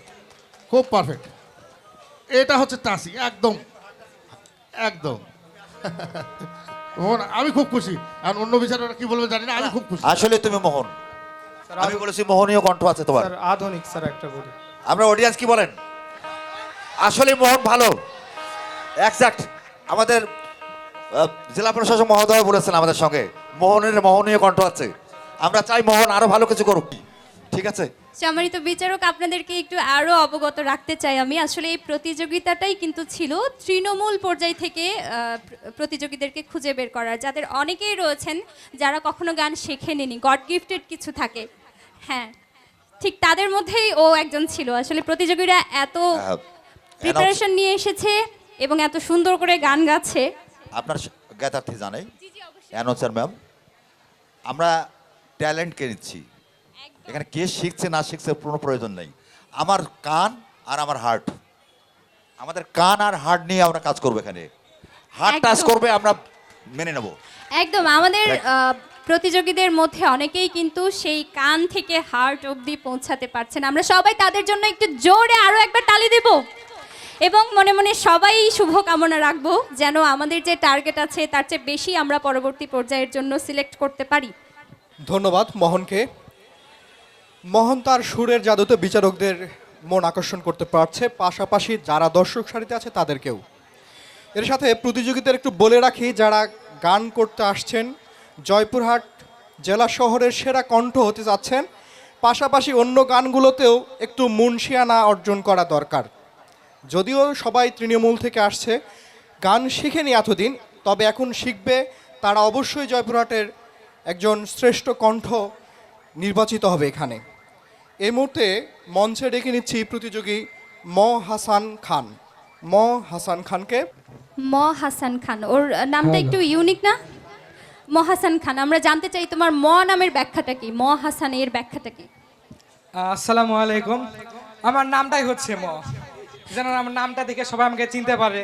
খুব পারফেক্ট। এটা হচ্ছে তাসি, একদম একদম। মোহন, আমি খুব খুশি। আর অন্য বিচারকরা কি বলবে জানি না, আমি খুব খুশি। আসলে তুমি মোহন, আমি বলেছি মোহনীয় কণ্ঠ আছে তোমার। স্যার আধুনিক স্যার একটা বলি। আমরা অডিয়েন্স কি বলেন? আসলে মোহন ভালো, এক্সাক্ট। আমাদের জেলা প্রশাসক মহোদয় বলেছেন আমাদের সঙ্গে মোহনের মোহনীয় কণ্ঠ আছে। আমরা চাই মোহন আরো ভালো কিছু করুক, ঠিক আছে? সম্মানিত বিচারক, আপনাদেরকে একটু আরও অবগত রাখতে চাই আমি। আসলে এই প্রতিযোগিতাটাই কিন্তু ছিল তৃণমূল পর্যায় থেকে প্রতিযোগীদেরকে খুঁজে বের করার, যাদের অনেকেই রয়েছেন যারা কখনো গান শেখেনি, গড গিফটেড কিছু থাকে। হ্যাঁ, ঠিক তাদের মধ্যেই ও একজন ছিল। আসলে প্রতিযোগীরা এত প্রিপারেশন নিয়ে এসেছে এবং এত সুন্দর করে গান গাচ্ছে। আপনার জ্ঞাতার্থে জানাই অ্যানোসার ম্যাম, আমরা ট্যালেন্টকে নিচ্ছি এখানে। কে শিখছে না শিখছে কোনো প্রয়োজন নেই। আমার কান আর আমার হার্ট, আমাদের কান আর হার্ট নিয়ে আমরা কাজ করবো এখানে। হার্ট টাচ করবে, আমরা মেনে নেব। একদম, আমাদের প্রতিযোগীদের মধ্যে অনেকেই কিন্তু সেই কান থেকে হার্ট অবধি পৌঁছাতে পারছেন। আমরা সবাই তাদের জন্য একটু জোরে আরও একবার তালি দেব এবং মনে মনে সবাই শুভকামনা রাখবো যেন আমাদের যে টার্গেট আছে তার চেয়ে বেশি আমরা পরবর্তী পর্যায়ের জন্য সিলেক্ট করতে পারি। ধন্যবাদ মোহনকে। মোহন তার সুরের জাদুতে বিচারকদের মন আকর্ষণ করতে পারছে, পাশাপাশি যারা দর্শক সারিতে আছে তাদেরকেও। এর সাথে প্রতিযোগিতার একটু বলে রাখি, যারা গান করতে আসছেন জয়পুরহাট জেলা শহরের সেরা কণ্ঠ হতে যাচ্ছেন, পাশাপাশি অন্য গানগুলোতেও একটু মুনশিয়ানা অর্জন করা দরকার। যদিও সবাই তৃণমূল থেকে আসছে, গান শিখেনি এতদিন, তবে এখন শিখবে। তারা অবশ্যই জয়পুরহাটের একজন শ্রেষ্ঠ কণ্ঠ নির্বাচিত হবে এখানে। এই মুহূর্তে মঞ্চে ডেকে নিচ্ছি প্রতিযোগী হাসান খান। হাসান খানকে। হাসান খান, ওর নামটা একটু ইউনিক না? হাসান খান, আমরা জানতে চাই তোমার নামের ব্যাখ্যাটা কি? হাসান এর ব্যাখ্যাটা কি? আসসালামু আলাইকুম। আমার নামটাই হচ্ছে যেন আমার নামটা দেখে সবাই আমাকে চিনতে পারে,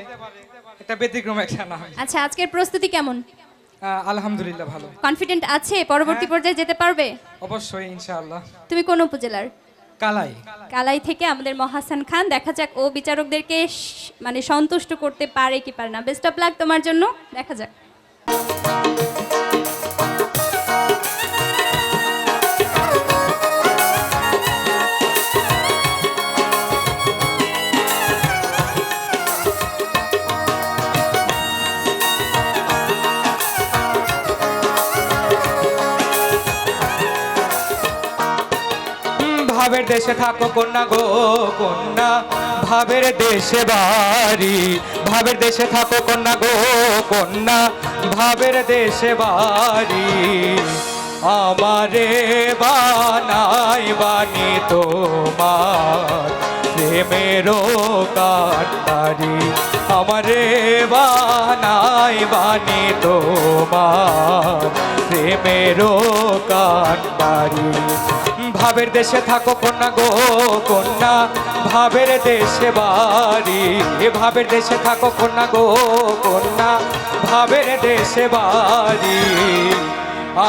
এটা ব্যতিক্রম একটা নাম। আচ্ছা, আজকের প্রস্তুতি কেমন? আলহামদুলিল্লাহ ভালো। কনফিডেন্ট আছে পরবর্তী পর্যায়ে যেতে পারবে? অবশ্যই, ইনশাআল্লাহ। তুমি কোন উপজেলার? কালাই। কালাই থেকে আমাদের হাসান খান, দেখা যাক ও বিচারকদেরকে মানে সন্তুষ্ট করতে পারে কি পারে না। বেস্ট অফ লাক তোমার জন্য, দেখা যাক। ভাবের দেশে থাকো কন্যা গো কন্যা, ভাবের দেশে বাড়ি। ভাবের দেশে থাকো কন্যা গো কন্যা, ভাবের দেশে বাড়ি। আমারে বানাই বানি তোমার প্রেমেরও কান্ডারি। আমারে বানাই বানি তোমার প্রেমেরও কান্ডারি। ভাবের দেশে থাকো কন্যা গো কন্যা, ভাবের দেশে বাড়ি। ভাবের দেশে থাকো কন্যা গো কন্যা, ভাবের দেশে বাড়ি।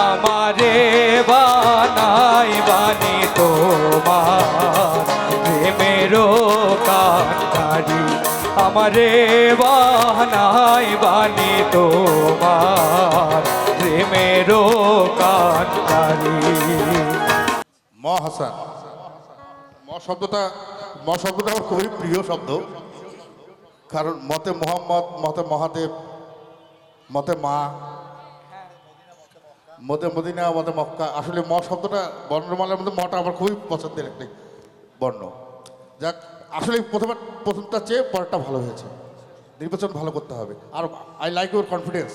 আমারে বানাই বানি তোমার প্রেমেরও কান্ডারি। আমারে বানাই বানি তোমার প্রেমেরও কান্ডারি। হাসান, শব্দটা আমার খুবই প্রিয় শব্দ, কারণ মতে মোহাম্মদ, মতে মহাদেব, মতে মা, মতে মদিনা, মতে মক্কা। আসলে শব্দটা বর্ণমালার মধ্যে মটা আমার খুবই পছন্দের একটি বর্ণ। যাক, আসলে প্রথমটা চেয়ে পরেরটা ভালো হয়েছে। নির্বাচন ভালো করতে হবে। আর আই লাইক ইউর কনফিডেন্স।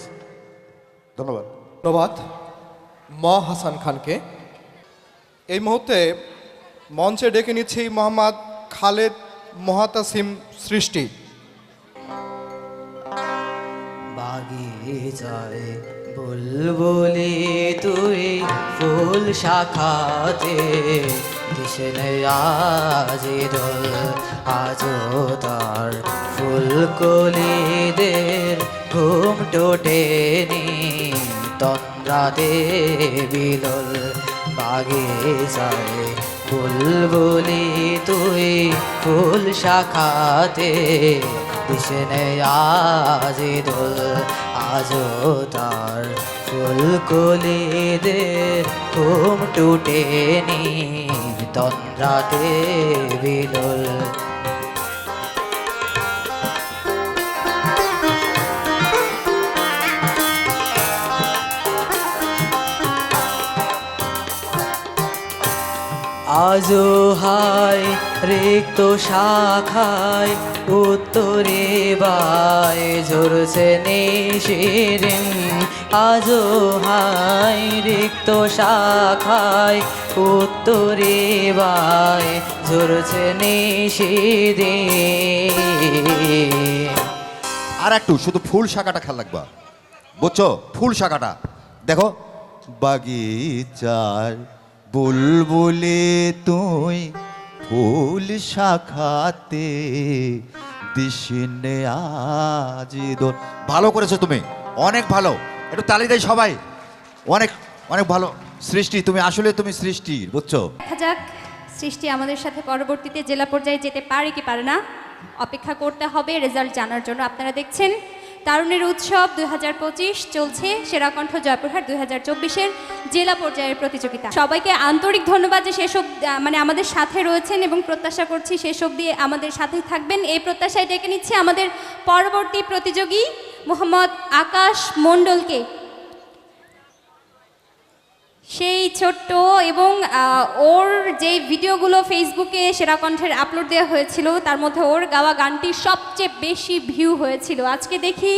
ধন্যবাদ। ধন্যবাদ হাসান খানকে। এই মুহূর্তে মঞ্চে ডেকে নিচ্ছি মোহাম্মদ খালেদ মহাতাসিম সৃষ্টি। বাগিচায় বুলবুলি তুই ফুল শাখাতে দিশে নেই আজি দোল আজও তার ফুলকলিদের ঘুম টোটেনি তন্দ্রাতে বিদল বাগিচায় বুলবুলি তুই ফুল শাখাতে দিশে নেই আজি দোল আজও তার ফুলকলিদের ঘুম টুটেনি তন্দ্রাতে বিদল আজও হায় রিক্ত শাখায় উত্তরে বায় ঝরছে নিশিদিন আজও হায় রিক্ত শাখায় উত্তরে বায় ঝরছে নিশিদিন। আর একটু শুধু ফুল শাখাটা খেয়াল রাখবা, বুঝছো? ফুল শাখাটা দেখো। বাগিচার বুলবুলি তুই ফুল শাখাতে দিশিনে আজি দোল। ভালো করেছো তুমি, অনেক ভালো। একটু তালি দেয় সবাই। অনেক অনেক ভালো সৃষ্টি, তুমি আসলে তুমি সৃষ্টি, বুঝছো? দেখা যাক সৃষ্টি আমাদের সাথে পরবর্তীতে জেলা পর্যায়ে যেতে পারে কি পারে না, অপেক্ষা করতে হবে রেজাল্ট জানার জন্য। আপনারা দেখছেন তারুণের উৎসব 2025 চলছে, সেরা কণ্ঠ জয়পুরহাট 2024-এর জেলা পর্যায়ের প্রতিযোগিতা। সবাইকে আন্তরিক ধন্যবাদ যে সেসব মানে আমাদের সাথে রয়েছেন এবং প্রত্যাশা করছি সেসব দিয়ে আমাদের সাথেই থাকবেন। এই প্রত্যাশায় ডেকে নিচ্ছে আমাদের পরবর্তী প্রতিযোগী মোহাম্মদ আকাশ মণ্ডলকে। সেই ছোট্ট এবং ওর যে ভিডিওগুলো ফেসবুকে সেরা কণ্ঠের আপলোড দেওয়া হয়েছিল তার মধ্যে ওর গাওয়া গানটি সবচেয়ে বেশি ভিউ হয়েছিল। আজকে দেখি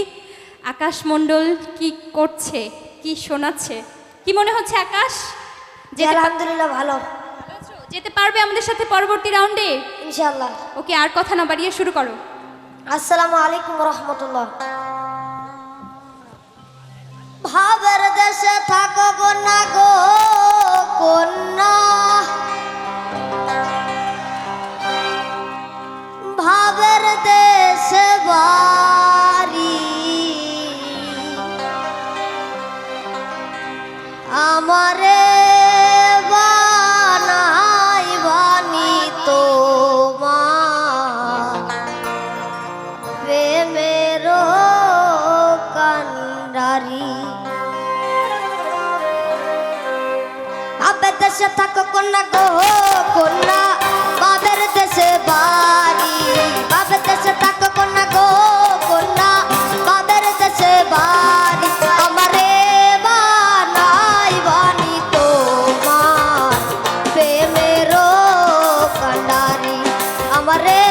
আকাশ মণ্ডল কি করছে, কি শোনাচ্ছে। কি মনে হচ্ছে আকাশ? আলহামদুলিল্লাহ ভালো। যেতে পারবে আমাদের সাথে পরবর্তী রাউন্ডে ইনশাআল্লাহ। ওকে, আর কথা না বাড়িয়ে শুরু করো। আসসালামু আলাইকুম রহমতুল্লাহ। ভাবের দেশে থাকো কন্যা গো কন্যা, ভাবের দেশে বাড়ি আমারে বানাই বানি তোমার প্রেমের কান্ডারি। ভাবের দেশে থাকো কন্যা গো কন্যা, ভাবের দেশে বাড়ি। ভাবের দেশে থাকো কন্যা গো কন্যা, ভাবের দেশে বাড়ি আমারে বানাই বানি তোমার প্রেমের কান্ডারি। আমারে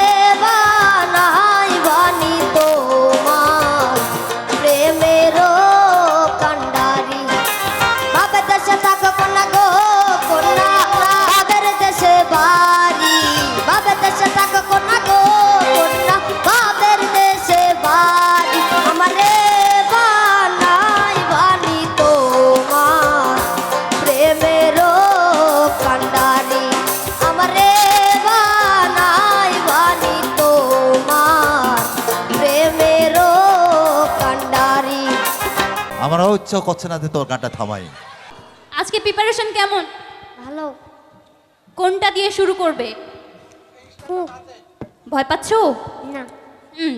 বানাই বানি তোমার প্রেমের কান্ডারি। ভাবের দেশে থাকো কন্যা গো কন্যা, ভাবের দেশে বাড়ি। ভাবের দেশে থাকো কন্যা গো কন্যা, ভাবের দেশে বাড়ি আমারে বানাই বানি তোমার প্রেমের কান্ডারি। আমারে বানাই বানি তোমার প্রেমের কান্ডারি। আমারও ইচ্ছা করছে না যে তোর গানটা থামাই। আজকে প্রিপারেশন কেমন? ভালো। কোনটা দিয়ে শুরু করবে? ভয় পাচ্ছো? না।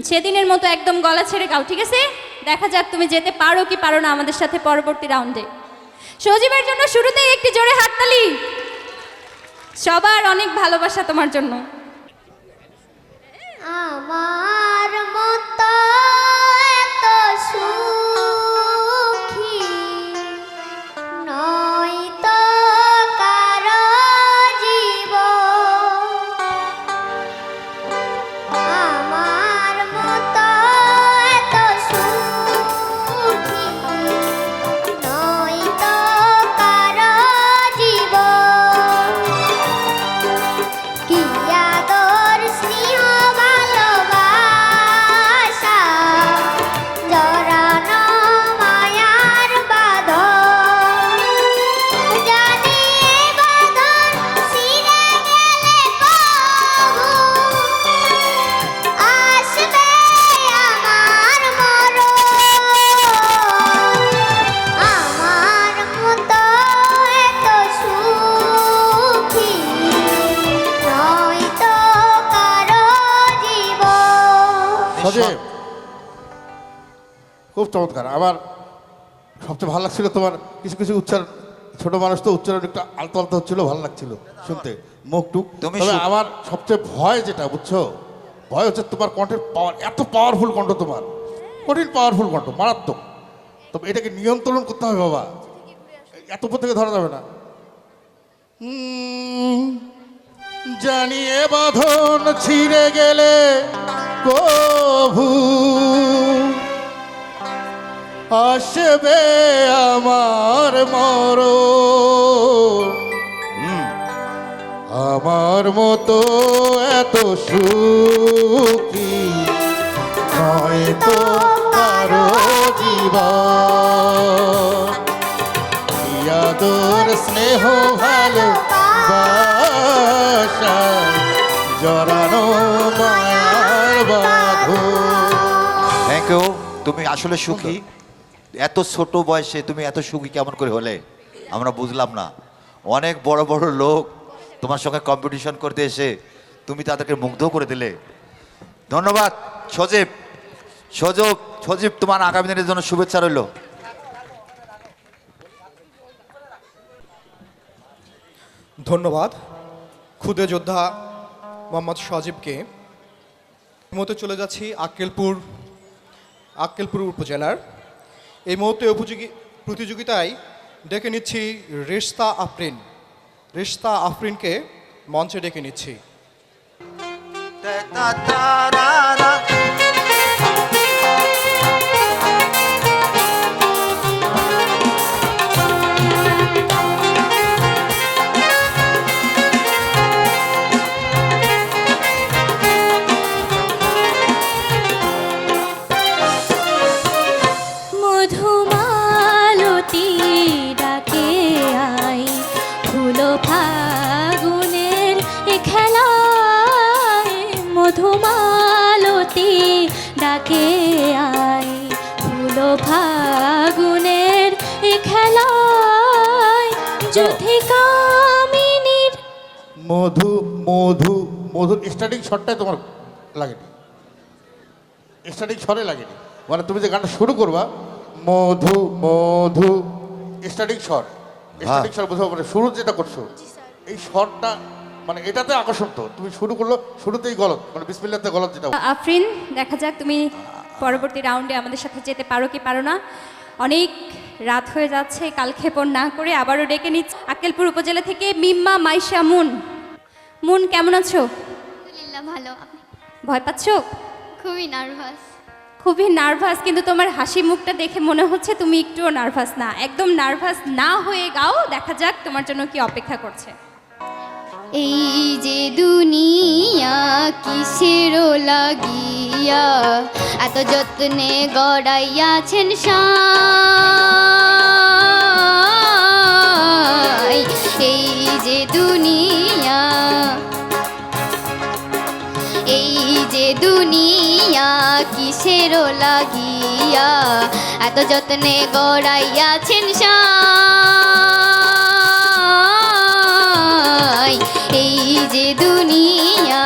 সেদিনের মতো একদম গলা ছেড়ে গাও, ঠিক আছে? দেখা যাক তুমি যেতে পারো কি পারো না আমাদের সাথে পরবর্তী রাউন্ডে। সজীবের জন্য শুরুতেই একটি জোরে হাততালি। সবার অনেক ভালোবাসা তোমার জন্য। আমার মতো এত সুখী নয় তো কারো জীবন। আমার মতো এত সুখী নয় তো কারো জীবন। কি সজীব খুব চমৎকার। আমার সবচেয়ে ভালো লাগছিল তোমার কিছু কিছু উচ্চারণ, ছোট মানুষ তো উচ্চারণ একটু আলতো আলতো হচ্ছিল, ভালো লাগছিল শুনতে, মুখ টুক। তবে আমার সবচেয়ে ভয় যেটা বুঝছো, ভয় হচ্ছে তোমার কণ্ঠের পাওয়ার, এত পাওয়ারফুল কণ্ঠ তোমার, কঠিন পাওয়ারফুল কণ্ঠ, মারাত্মক। তবে এটাকে নিয়ন্ত্রণ করতে হবে বাবা, এত উপর থেকে ধরা যাবে না। জানিয়ে বাঁধন ছিঁড়ে গেলে কভু আসবে আমার মরণ, আমার মতো এত সুখী নয় তো কারো জীবন, আদর স্নেহ ভালোবাসা জড়ানো মায়ার বাঁধন। Thank you. তুমি আসলে সুখী, এত ছোট বয়সে তুমি এত সুখী কেমন করে হলে আমরা বুঝলাম না। অনেক বড় বড় লোক তোমার সঙ্গে কম্পিটিশন করতে এসে তুমি তাদেরকে মুগ্ধ করে দিলে। ধন্যবাদ সজীব। সজীব তোমার আগামী দিনের জন্য শুভেচ্ছা রইল। ধন্যবাদ ক্ষুদে যোদ্ধা মোহাম্মদ সজীবকে। মতো চলে যাচ্ছি আক্কেলপুর উপজেলার। এই মুহূর্তে প্রতিযোগিতায় ডেকে নিচ্ছি রিশতা আফরিনকে মঞ্চে ডেকে নিচ্ছি। মধুমালতী ডাকে আই, ফুলো ফাগুনের খেলায়। মধুমালতী ডাকে আই, ফুলো ফাগুনের খেলায়। যুথিকামিনীর মধু মধু মধুর স্টার্টিং শটটাই তোমার লাগেনি, স্টার্টিং স্বরে লাগেনি। মানে তুমি যে গানটা শুরু করবা মধু মধু স্টার্টিং স্বর বোঝাবো, মানে শুরু যেটা করছো এই স্বরটা মানে এটাতে আকর্ষণ। তো তুমি শুরু করলো শুরুতেই গলত, মানে বিসমিল্লাহতে গলত যেটা। আফরিন, দেখা যাক তুমি পরবর্তী রাউন্ডে আমাদের সাথে যেতে পারো কি পারো না। অনেক রাত হয়ে যাচ্ছে, কালক্ষেপণ না করে আবারও ডেকে নিচ্ছি আক্কেলপুর উপজেলা থেকে মিম্মা মাইশা মুন কেমন আছো? আলহামদুলিল্লাহ ভালো। ভয় পাচ্ছো? খুবই নার্ভাস। খুবই নার্ভাস, কিন্তু তোমার হাসি মুখটা দেখে মনে হচ্ছে তুমি একটুও নার্ভাস না। একদম নার্ভাস না হয়ে গাও, দেখা যাক তোমার জন্য কি অপেক্ষা করছে। এই যে দুনিয়া কিসের লাগিয়া এত যত্নে গড়াইয়াছেন সাই। এই যে দুনিয়া, এই যে দুনিয়া কিসের লাগিয়া এত যত্নে গড়াইয়াছেন সাই। এই যে দুনিয়া,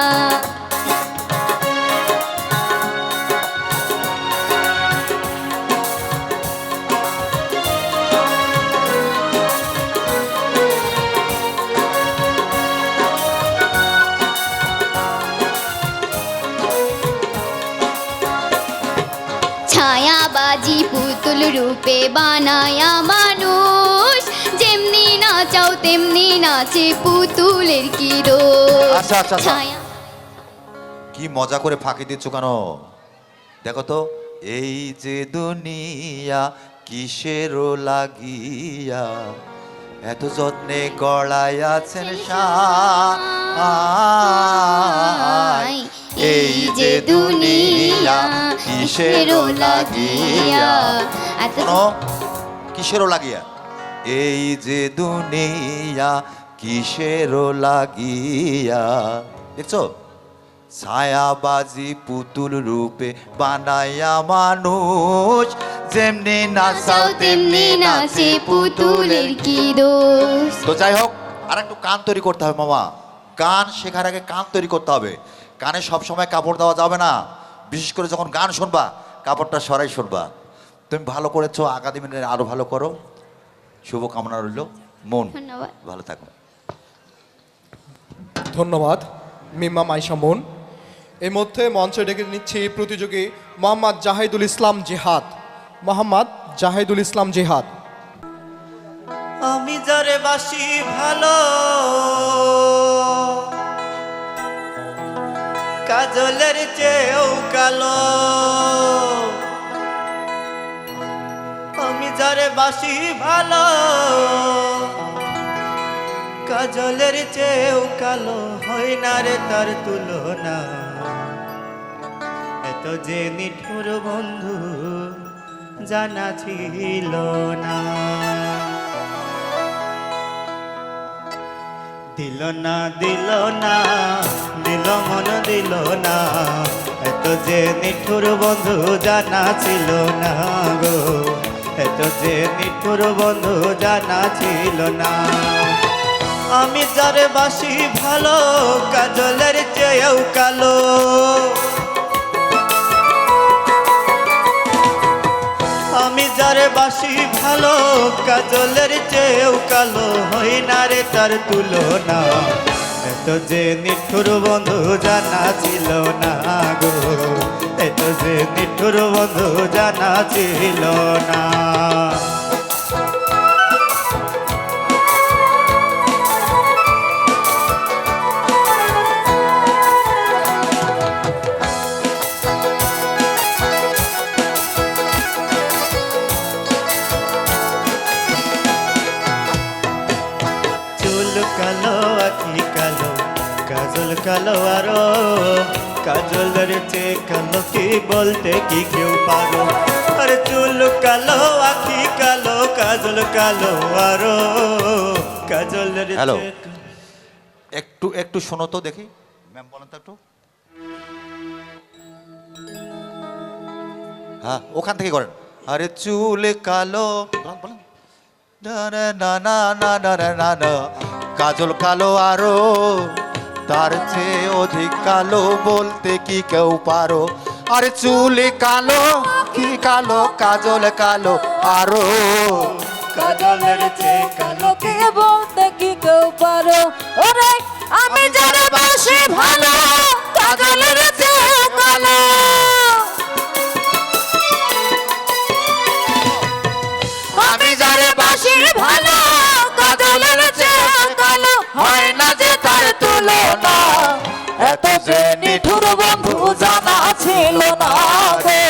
ছায়াবাজি পুতুল রূপে বানায়া মানুষ, যেমনি নাচাও তেমনি নাচে পুতুলের কি দোষ। আচ্ছা আচ্ছা আচ্ছা। ছায়া কি মজা করে ফাঁকি দিচ্ছ কেন? দেখো তো, এই যে দুনিয়া কিসের লাগিয়া এত যত্নে গড়াইয়াছেন সাই। এই যে দুনিয়া কিসের লাগিয়া এত কিসের লাগিয়া, এই যে দুনিয়া কিসের লাগিয়া। দেখছো, ছায়াবাজি পুতুল রূপে বানায়া মানুষ, যেমনি নাচাও তেমনি নাচে পুতুলের কি দোষ। তো যাই হোক, আর একটু কান তৈরি করতে হবে মামা। গান শেখার আগে কান তৈরি করতে হবে। কানে সবসময় কাপড় দেওয়া যাবে না, বিশেষ করে যখন গান শুনবা কাপড়টা সরাই শুনবা। তুমি ভালো করেছো, আগামী দিনে আরো ভালো করো, শুভকামনা রইল। মন ধন্যবাদ। ভালো থাকো। ধন্যবাদ মিম্মা মাইশা মন। এই মধ্যে মঞ্চে ডেকে নিচ্ছি প্রতিযোগী মোহাম্মদ জাহিদুল ইসলাম জিহাদ। মোহাম্মদ জাহিদুল ইসলাম জিহাদ। আমি যারে বাসি ভালো, কাজলের চেয়েও কালো। আমি যারে বাসি ভালো, কাজলের চেয়েও কালো। হয় না রে তার তুলনা, এত যে নিঠুর বন্ধু জানা ছিল না। দিল না দিল না, দিল মন দিল না, এত যে নিঠুর বন্ধু জানা ছিল না গো, এত যে নিঠুর বন্ধু জানা ছিল না। আমি যারে বাসি ভালো, কাজলের চেয়েও কালো। আমি যারে বাসি ভালো, কাজলের চেয়েও কালো। হই না রে তার তুলনা, এত যে নিঠুর বন্ধু জানা ছিল না গো, এত যে নিঠুর বন্ধু জানা ছিল না। কালো আখি কালো, কাজল কালো আরো, কাজলের চেয়ে কালো কি বলতে কি কেউ পারো। আরে চুল কালো আখি কালো, কাজল কালো আরো, কাজলের। হ্যালো, একটু একটু শোনো তো দেখি, ম্যাম বলেন তো একটু। হ্যাঁ, ওখান থেকে করেন। আরে চুল কালো, বলেন না না না না না না না, কাজল কালো আরো, তার চেয়ে অধিক কালো বলতে কি কেউ পারো। আরে চুল কালো কি কালো, কাজল কালো আরো, কাজলের চেয়ে কালো কে বলতে কি কেউ পারো। ওরে আমি যারে বাসি ভালো, কাজলের চেয়ে কালো। আমি যারে বাসি ভালো, কাজলের চেয়ে কালো। হয় না যে তার তুলনা, এত যে নিঠুর বন্ধু জানা ছিল না গো,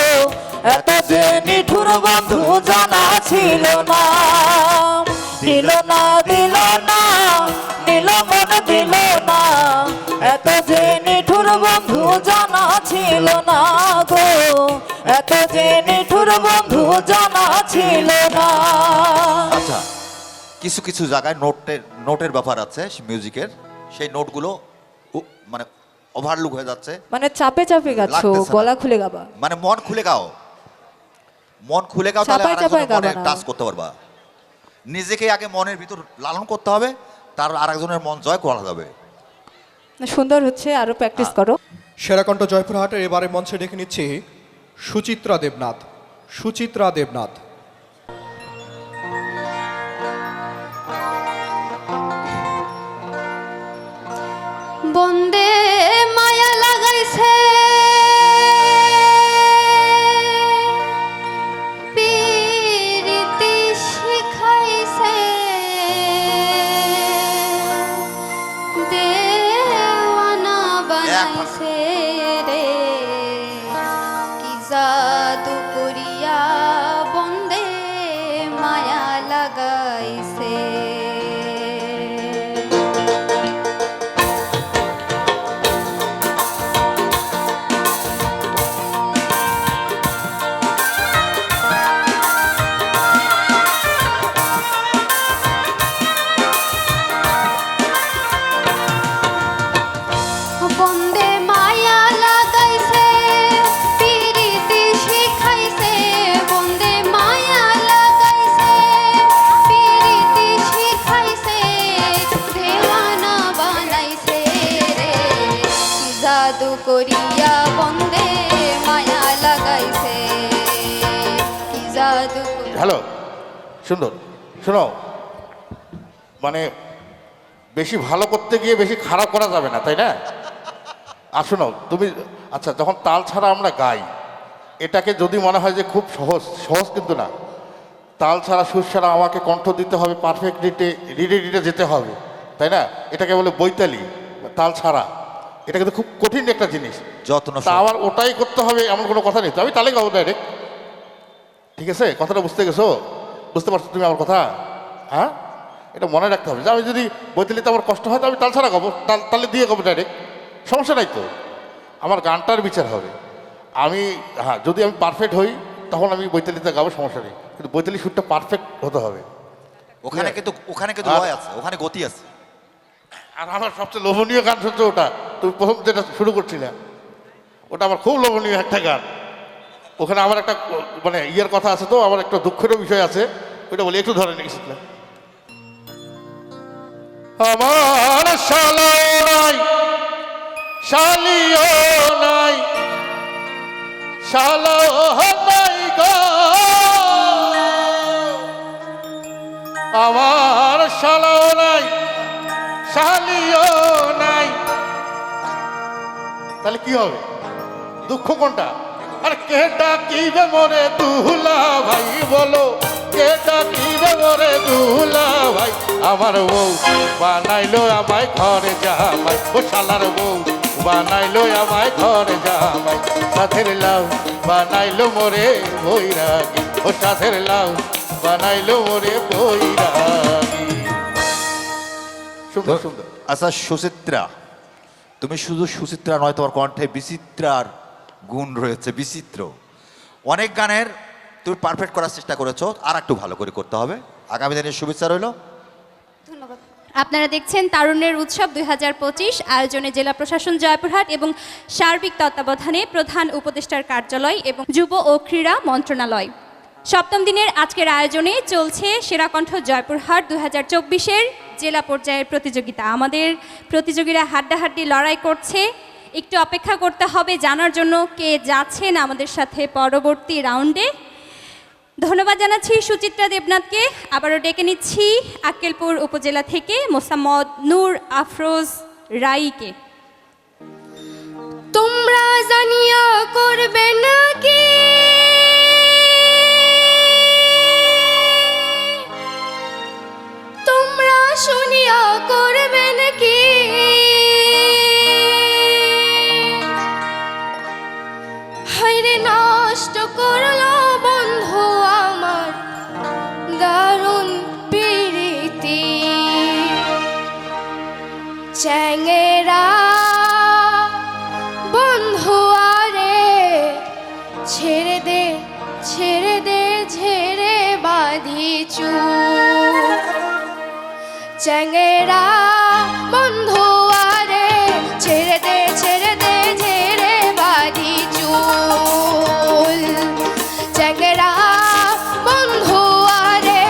এত যে নিঠুর বন্ধু জানা ছিল না। দিল না দিল না, দিল মন দিল না, এত যে নিঠুর বন্ধু জানা ছিল না গো, এত যে নিঠুর বন্ধু জানা ছিল না। আচ্ছা, কিছু কিছু জায়গায় নোটের ব্যাপার আছে মিউজিকের, সেই নোটগুলো মানে ওভারলুক হয়ে যাচ্ছে। মানে চাপে চাপে গাচ্ছো, গলা খুলে গাবা। মানে মন খুলে গাও, মন খুলে গাও, তাহলে আরেকজনের মনে টাচ করতে পারবা। নিজেকে আগে মনের ভিতর লালন করতে হবে, তার আরেকজনের মন জয় করা যাবে। সুন্দর হচ্ছে, আরো প্র্যাকটিস করো। সেরাকণ্ঠ জয়পুরহাটের এবারে মঞ্চে ডেকে নিচ্ছি সুচিত্রা দেবনাথ। সুচিত্রা দেবনাথ। বন্দে মায়া লাগাইছে, প্রীতি শিখাইছে, দেওয়ানা বানাইছে রে, কি জাদু করিয়া বন্দে করিয়া বন্দে মায়া লাগাইছে কি জাদু হ্যালো, সুন্দর, শোনো, মানে বেশি ভালো করতে গিয়ে বেশি খারাপ করা যাবে না, তাই না? আর শোনো তুমি, আচ্ছা যখন তাল ছাড়া আমরা গাই, এটাকে যদি মনে হয় যে খুব সহজ, সহজ কিন্তু না। তাল ছাড়া সুর ছাড়া আমাকে কণ্ঠ দিতে হবে, পারফেক্ট রিডে যেতে হবে, তাই না? এটাকে বলে বৈতালি, তাল ছাড়া। এটা কিন্তু খুব কঠিন একটা জিনিস, যত্ন তা আমার ওটাই করতে হবে এমন কোনো কথা নেই তো। আমি তালে গাবো ডাইরেক্ট, ঠিক আছে? কথাটা বুঝতে গেছো? বুঝতে পারছো তুমি আমার কথা? হ্যাঁ, এটা মনে রাখতে হবে যে আমি যদি বৈতালিতে আমার কষ্ট হয় তো আমি তাল ছাড়া গাবো, তালে দিয়ে গাবো ডাইরেক্ট, সমস্যা নাই তো। আমার গানটার বিচার হবে। আমি হ্যাঁ, যদি আমি পারফেক্ট হই তখন আমি বৈতালিতে গাবো, সমস্যা নেই, কিন্তু বৈতালি সুরটা পারফেক্ট হতে হবে। ওখানে কিন্তু লয় আছে, ওখানে গতি আছে। আর আমার সবচেয়ে লোভনীয় গান শুনছো ওটা, তুমি প্রথম যেটা শুরু করছিলে, ওটা আমার খুব লোভনীয় একটা গান। ওখানে আমার একটা মানে ইয়ের কথা আছে, তো আমার একটা দুঃখেরও বিষয় আছে, ওইটা বলি, একটু ধরে নিয়েছিল। আমার শালাও নাই, শালিও নাই, শালাও নাই গো, আমার শালাও নাই, শালিও নাই। তাহলে কি হবে? দুঃখ কোনটা? আর কে ডাকিবে মোরে দুলা ভাই, বলো কে ডাকিবে মোরে দুলা ভাই? আমার বউ বানাইলো আমায় ঘরে জামাই, ও শালার বউ বানাইলো আমায় ঘরে জামাই। সাথের লাউ বানাইলো মোরে বৈরাগী, ও সাথের লাউ বানাইলো মোরে বৈরাগী। সুন্দর সুন্দর। আচ্ছা সুচিত্রা, তুমি শুধু সুচিত্রা নয়, তোমার কণ্ঠে বিচিত্রার গুণ রয়েছে, বিচিত্র। অনেক গানের তুমি পারফেক্ট করার চেষ্টা করেছো, আর একটু ভালো করে করতে হবে। আগামী দিনের শুভেচ্ছা রইল। ধন্যবাদ। আপনারা দেখছেন তারুণ্যের উৎসব 2025 আয়োজনে জেলা প্রশাসন জয়পুরহাট এবং সার্বিক তত্ত্বাবধানে প্রধান উপদেষ্টার কার্যালয় এবং যুব ও ক্রীড়া মন্ত্রণালয়। সপ্তম দিনের আজকের আয়োজনে চলছে সেরা কণ্ঠ জয়পুরহাট 2024-এর জেলা পর্যায়ের প্রতিযোগিতা। আমাদের প্রতিযোগীরা হাড্ডাহাড্ডি লড়াই করছে, একটু অপেক্ষা করতে হবে জানার জন্য কে যাচ্ছেন আমাদের সাথে পরবর্তী রাউন্ডে। ধন্যবাদ জানাচ্ছি সুচিত্রা দেবনাথকে। আবারও ডেকে নিচ্ছি আক্কেলপুর উপজেলা থেকে মোসাম্মদ নূর আফরোজ রাইকে। তোমরা জানিয়া করবে নাকি তোমরা শুনিয়া করবে নাকি হায়রে নষ্ট করলো বন্ধু আমার দারুণ প্রীতি চ্যাঙেরা বন্ধু আরে ছেড়ে দে ছেড়ে দে ঝেড়ে বাঁধি চুপ চ্যাঙেরা বন্ধু আরে ছেড়ে দে ঝেড়ে বাঁধি চুল চ্যাঙেরা বন্ধু আরে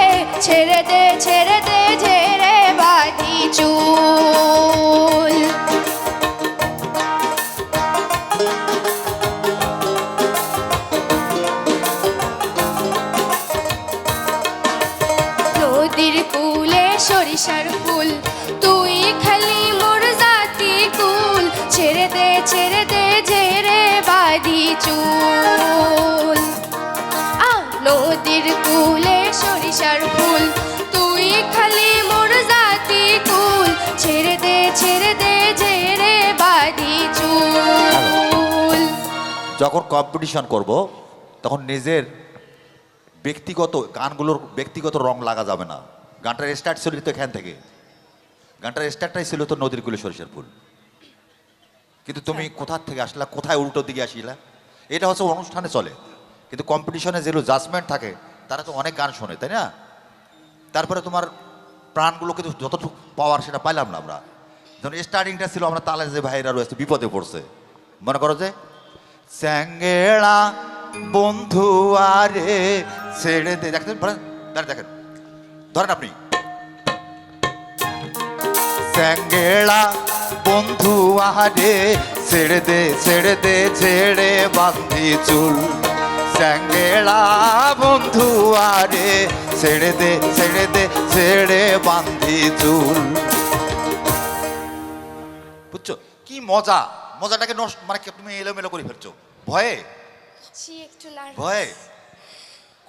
ছেড়ে দে ঝেড়ে বাঁধি চুল নদীর কুলে সরিষার ফুল তুই খালি মোর জাতি কুল ছেড়ে দে ঝেড়ে বাঁধি চুল নদীর কুলে সরিষার ফুল তুই খালি মোর জাতি কুল ছেড়ে দে ঝেড়ে বাঁধি চুল। যখন কম্পিটিশন করব তখন নিজের ব্যক্তিগত গানগুলোর ব্যক্তিগত রং লাগা যাবে না। গানটার স্টার্ট ছিল তো এখান থেকে, গানটার স্টার্টটাই ছিল তো নদীর কুলে সরিষার ফুল, কিন্তু তুমি কোথা থেকে আসলা, কোথায় উল্টো দিকে আসিলা, এটা হচ্ছে অনুষ্ঠানে চলে। কিন্তু কম্পিটিশনে যেগুলো জাজমেন্ট থাকে তারা তো অনেক গান শোনে, তাই না? তারপরে তোমার প্রাণগুলো কিন্তু যতটুকু পাওয়ার সেটা পাইলাম না আমরা। যখন স্টার্টিংটা ছিল আমরা তালে যে ভাইরা রয়েছে বিপদে পড়ছে, মনে করো যে স্যাঙ্গেড়া বন্ধু আরে ছেড়ে দে, দেখেন দেখেন ধরেন আপনি স্যাঙ্গেড়া বন্ধু আরে ছেড়ে দে ছেড়ে দে ছেড়ে বাঁধি চুল স্যাঙ্গেলা বন্ধু আরে ছেড়ে দে ছেড়ে দে ছেড়ে বাঁধি চুল। বুঝছো কি মজা, মজাটাকে নষ্ট মানে তুমি এলোমেলো করে ফেলছো ভয়ে একটু নার্ভাস। ভয়ে।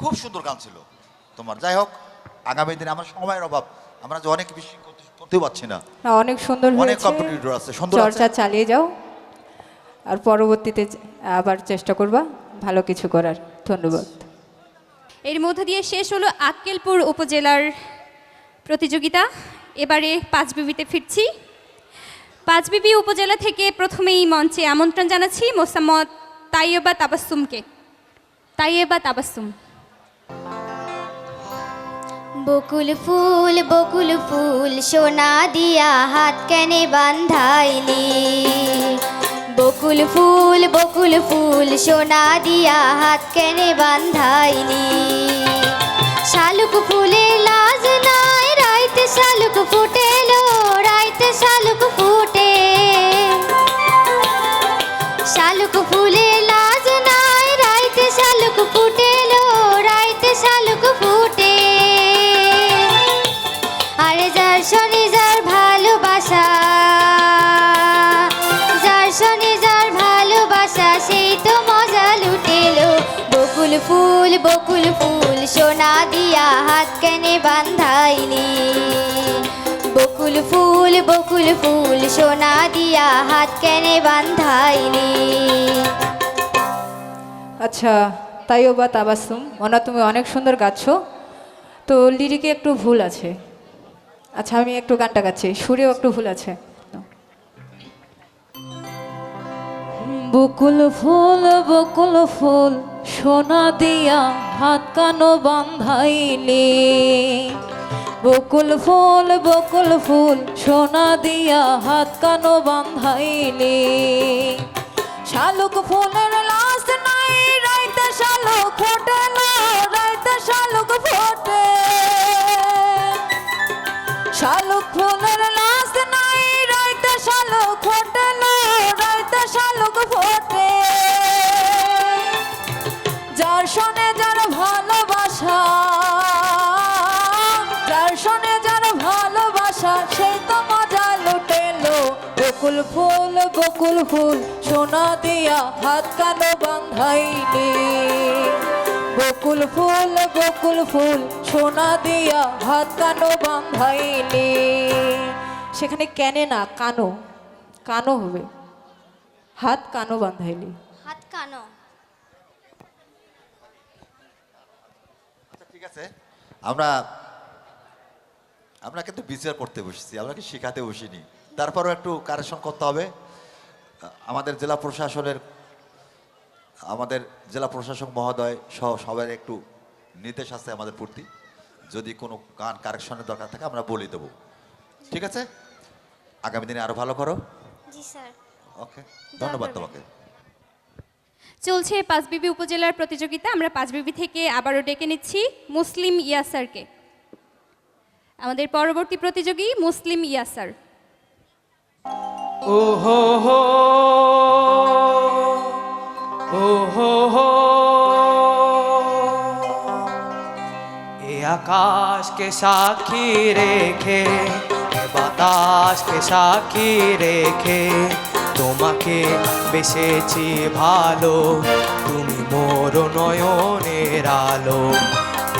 খুব সুন্দর গান ছিল তোমার। যাই হোক, আগামী দিনে আমার সময়ের অভাব, আমরা যে অনেক বেশি করতে পারছি না। অনেক সুন্দর অনেক হয়েছে, কম্পিটিটর আছে, সুন্দর চর্চা চালিয়ে যাও আর পরবর্তীতে আবার চেষ্টা করবা ভালো কিছু করার। ধন্যবাদ। এর মধ্য দিয়ে শেষ হলো আক্কেলপুর উপজেলার প্রতিযোগিতা। এবারে পাঁচবিবিতে ফিরছি। পাঁচবিবি উপজেলা থেকে প্রথমেই মঞ্চে আমন্ত্রণ জানাচ্ছি মোসাম্মদ তাইয়েবা তাবাসসুমকে। তাইয়েবা তাবাসসুম। বকুল ফুল সোনা দিয়া হাত কেনে বান্ধাইলি। বকুল ফুল সোনা দিয়া হাত কেনে বান্ধাইলি। শালুক ফুলের লাজ নাই রাইতে শালুক ফুটেলো, রাইতে শালুক ফুটে। শালুক ফুলের লাজ নাই রাইতে শালুক ফুটেলো, রাইতে শালুক ফুটে। আরে যার শনি যার ভালোবাসা, যার শনি যার ভালোবাসা সেই তো মজা লুটেলো। বকুল ফুল সোনা দিয়া হাত কেনে বান্ধাইলি। বকুল ফুল সোনা দিয়া হাত কেনে বান্ধাইলি। আচ্ছা তাইয়েবা তাবাসসুম, মনে তুমি অনেক সুন্দর গাচ্ছ, তো লিরিকে একটু ভুল আছে। আচ্ছা আমি একটু গানটা গাচ্ছি, সুরেও একটু ভুল আছে। বকুল ফুল সোনা দিয়া হাত কানো বান্ধাইলি। বকুল ফুল সোনা দিয়া হাত কানো বান্ধাইলি। শালুক ফুলের লাশ নাই রাইতে শালুক ফোটেলো, রাইতে শালুক ফোটে। শালুক ফুলের লাশ নাই রাইতে শালুক ফোটেলো, রাইতে শালুক ফোটে। যার শোনে যার ভালোবাসা, যার শোনে যার ভালোবাসা সেই তো মজা লুটেলো। বকুল ফুল সোনা দিয়া হাত কানো বান্ধাইলি। বকুল ফুল সোনা দিয়া হাত কানো বান্ধাইলি। সেখানে কেনে না কানো, কানো হবে, হাত কানো বান্ধাইলি। হাত কানো। আচ্ছা ঠিক আছে, আমরা আমরা কিন্তু বিচার করতে বসেছি, আমরা কি শেখাতে বসিনি। তারপরও একটু কারেকশন করতে হবে। আমাদের জেলা প্রশাসনের, আমাদের জেলা প্রশাসক মহোদয় সহ সবার একটু নির্দেশ আছে আমাদের প্রতি, যদি কোনো গান কারেকশনের দরকার থাকে আমরা বলে দেবো। ঠিক আছে, আগামী দিনে আরো ভালো করো। জি স্যার। ওকে, ধন্যবাদ তোমাকে। চলছে পাঁচবিবি উপজেলার প্রতিযোগিতা। আমরা পাঁচবিবি থেকে আবারও ডেকে নিচ্ছি মুসলিম ইয়াসারকে। আমাদের পরবর্তী প্রতিযোগী মুসলিম ইয়াসার। ও হো হো ও হো হো এ আকাশকে সাক্ষী রেখে, এ বাতাসকে সাক্ষী রেখে তোমাকে বেসেছি ভালো, তুমি মোর নয়নের আলো।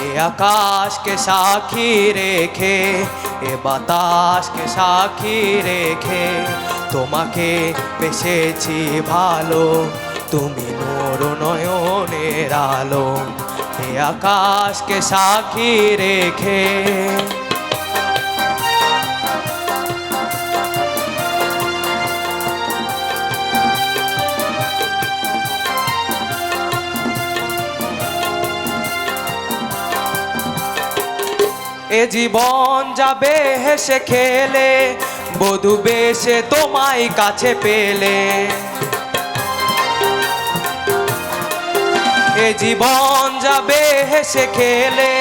এ আকাশকে সাক্ষী রেখে, এ বাতাসকে সাক্ষী রেখে তোমাকে বেসেছি ভালো, তুমি মোর নয়নের আলো। এ আকাশকে সাক্ষী রেখে। এ জীবন যাবে হেসে খেলে, বধূ বেশে তোমায় কাছে পেলে। এ জীবন যাবে হেসে খেলে,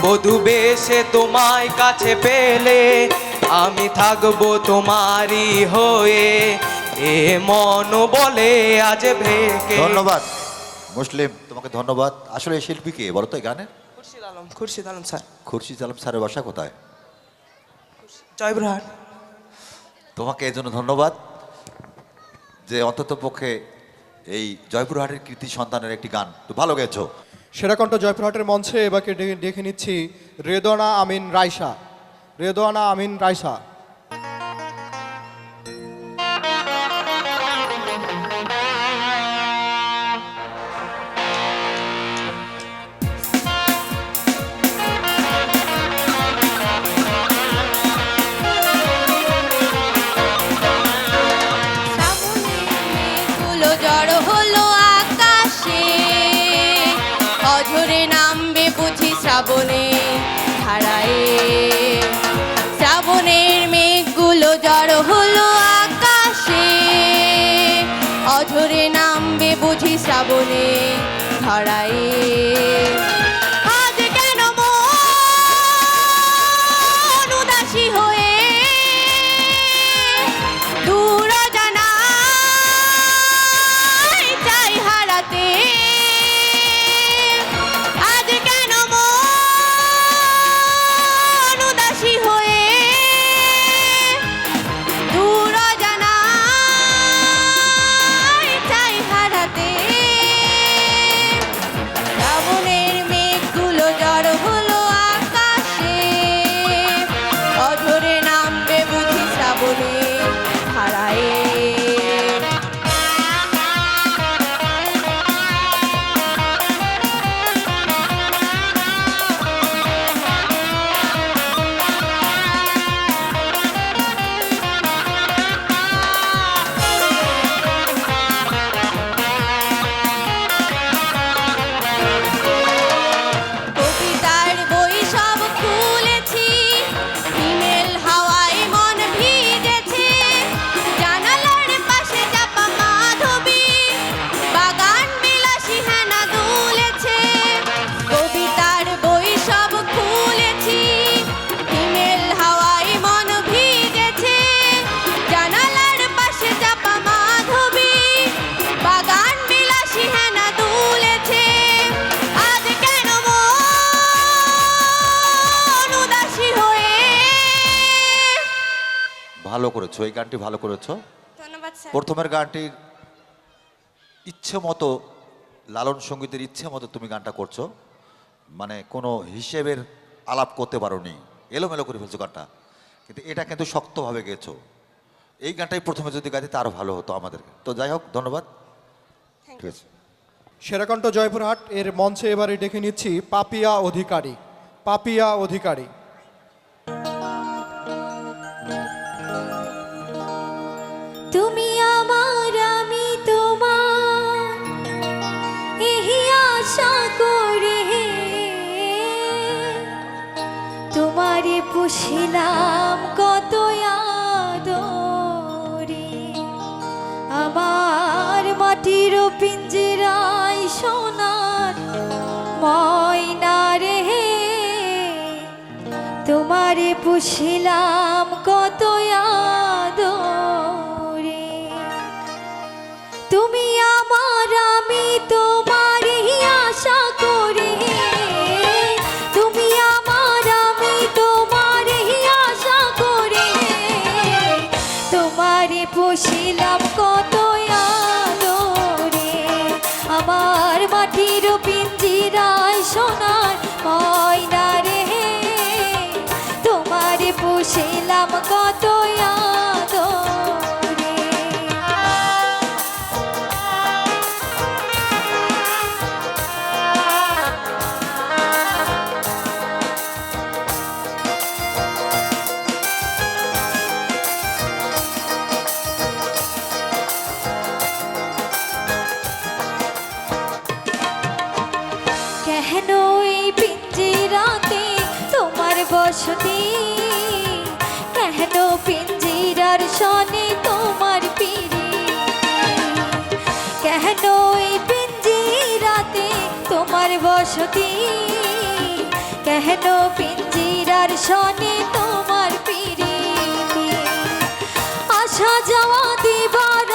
বধূ বেশে তোমায় কাছে পেলে। আমি থাকবো তোমারই হয়ে, এ মন বলে আজ ভেকে। ধন্যবাদ মুসলিম, তোমাকে ধন্যবাদ। আসলে এই শিল্পী কে বলো তো এই গানের? খুরশিদ আলম স্যার। খুরশিদ আলম স্যারের বাসা কোথায়? জয়পুরহাট। তোমাকে এই জন্য ধন্যবাদ যে অন্তত পক্ষে এই জয়পুরহাটের কৃতি সন্তানের একটি গান তো ভালো গেছো। সেরাকণ্ঠ জয়পুরহাটের মঞ্চে এবারে ডেকে নিচ্ছি রেদওয়ানা আমিন রাইসা। রেদওয়ানা আমিন রাইসা। মেঘগুলো জড়ো হলো আকাশে, অঝরে নামবে বুঝি শ্রাবণে ধারায়। শ্রাবণের মেঘগুলো জড়ো হলো আকাশে, অঝরে নামবে বুঝি শ্রাবণে ধারায়। আজ কেন মন উদাসী হয়ে দূর জানাই চাই হারাতে। আজ কেন মন উদাসী হয়ে দূর জানাই চাই হারাতে। শ্রাবণের মেঘগুলো জড়ো হলো আকাশে, অঝরে নামবে বুঝি শ্রাবণে ধারায়। কবিতার বই সব খুলেছি, হিমেল হাওয়ায় মন ভিজেছে। জানালার পাশে চাপা মাধবী, বাগান বিলাসী হেনা দুলেছে। কবিতার বই সব খুলেছি, হিমেল হাওয়ায় মন ভিজেছে। জানালার পাশে চাপা মাধবী, বাগান বিলাসী হেনা দুলেছে। আজ কেন মন উদাসী হয়ে। ভালো করেছো, এই গানটি ভালো করেছো। ধন্যবাদ স্যার। প্রথমের গানটির ইচ্ছে মতো লালন সঙ্গীতের ইচ্ছে মতো তুমি গানটা করছো, মানে কোনো হিসেবের আলাপ করতে পারোনি, এলোমেলো করে ফেলছো গানটা, কিন্তু এটা কিন্তু শক্তভাবে গেছো। এই গানটাই প্রথমে যদি গাইতে তা আরও ভালো হতো আমাদের। তো যাই হোক, ধন্যবাদ। ঠিক আছে। সেরাকণ্ঠ জয়পুরহাট এর মঞ্চে এবারে ডেকে নিচ্ছি পাপিয়া অধিকারী। পাপিয়া অধিকারী। তুমি আমার আমি তোমার এই আশা করে তোমারে পুষিলাম কত আদরে। আমার মাটির পিঞ্জিরায় সোনার ময়না রে, তোমারে পুষিলাম কত আদরে। তুমি আমার আমি তোমার আশা করে, তুমি আমার আমি তোমার আশা করে, তোমারে পুষিলাম কত আদরে। আমার মাটির পিঞ্জিরায় সোনার ময়না রে, তোমারে পুষিলাম কত আদরে। কেন এই পিঞ্জিরাতে তোমার বসতি, কেন পিঞ্জিরার সনে তোমার পিড়ি, কেন এই পিঞ্জিরাতে তোমার বসতি, কেন পিঞ্জিরার সনে তোমার পিড়ি। আসা যাওয়া দিবার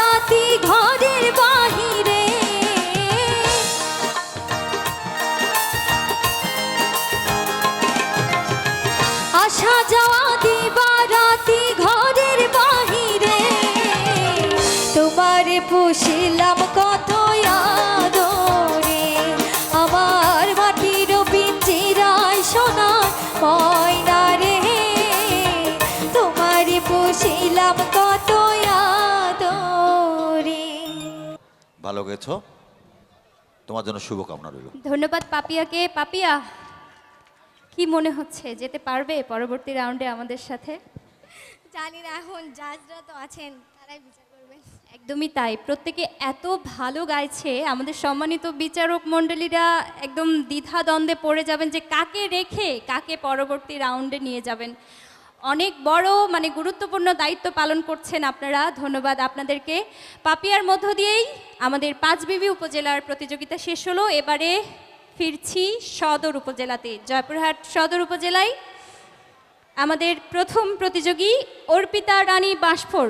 পুষিলাম কত আদরে আমার মাটির পিঞ্জিরায় সোনা ময়না রে তোমারে পুষিলাম কত আদরে। ভালো গেছো, তোমার জন্য শুভকামনা রইল। ধন্যবাদ পাপিয়াকে। পাপিয়া, কি মনে হচ্ছে, যেতে পারবে পরবর্তী রাউন্ডে আমাদের সাথে? জানি না, এখন জাজরা তো আছেন, তারাই বিচার করবেন। একদমই তাই, প্রত্যেকে এত ভালো গাইছে, আমাদের সম্মানিত বিচারক মণ্ডলীরা একদম দ্বিধাদ্বন্দ্বে পড়ে যাবেন যে কাকে রেখে কাকে পরবর্তী রাউন্ডে নিয়ে যাবেন। অনেক বড় মানে গুরুত্বপূর্ণ দায়িত্ব পালন করছেন আপনারা, ধন্যবাদ আপনাদেরকে। পাপিয়ার মধ্য দিয়েই আমাদের পাঁচবিবি উপজেলার প্রতিযোগিতা শেষ হলো। এবারে ফিরছি সদর উপজেলাতে। জয়পুরহাট সদর উপজেলায় আমাদের প্রথম প্রতিযোগী অর্পিতা রানী বাঁশফোর।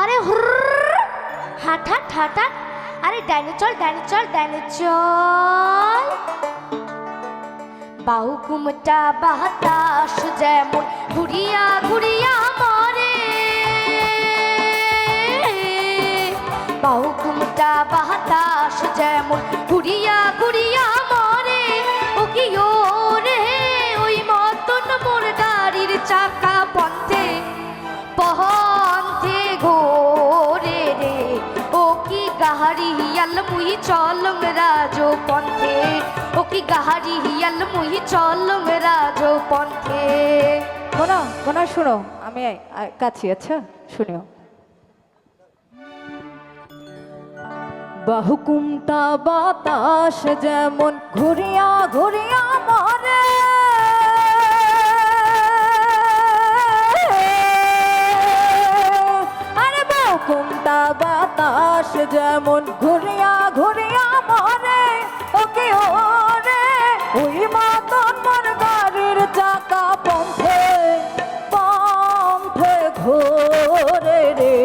আরে হাট হাট হাট হাট, আরে ডাইনে চল ডাইনে চল ডাইনে চল। বাহু কুমটা বাতাস যেমন ঘুরিয়া ঘুরিয়া মরে, বাহু কুমটা বাতাস যেমন ঘুরিয়া ঘুরিয়া মরে। ও কি ওরে ওই মতন মোর গাড়ির চাকা পথে পহন্তে ঘোরে রে। ও কি গাহারি হিয়াল মুই চলং রাজো পন্থে, ও কি গাহারি হিয়াল মুই চলং রাজো পন্থে। কোনা কোনা শোনো, আমি কাছি, আচ্ছা শুনিও। বাহুকুমটা বাতাস যেমন ঘুরিয়া ঘুরিয়া মরে, আরে বাহুকুমটা বাতাস যেমন ঘুরিয়া ঘুরিয়া মরে। ওকে ওরে ওই মতন মোর গাড়ির চাকা পথে পথে ঘোরে রে।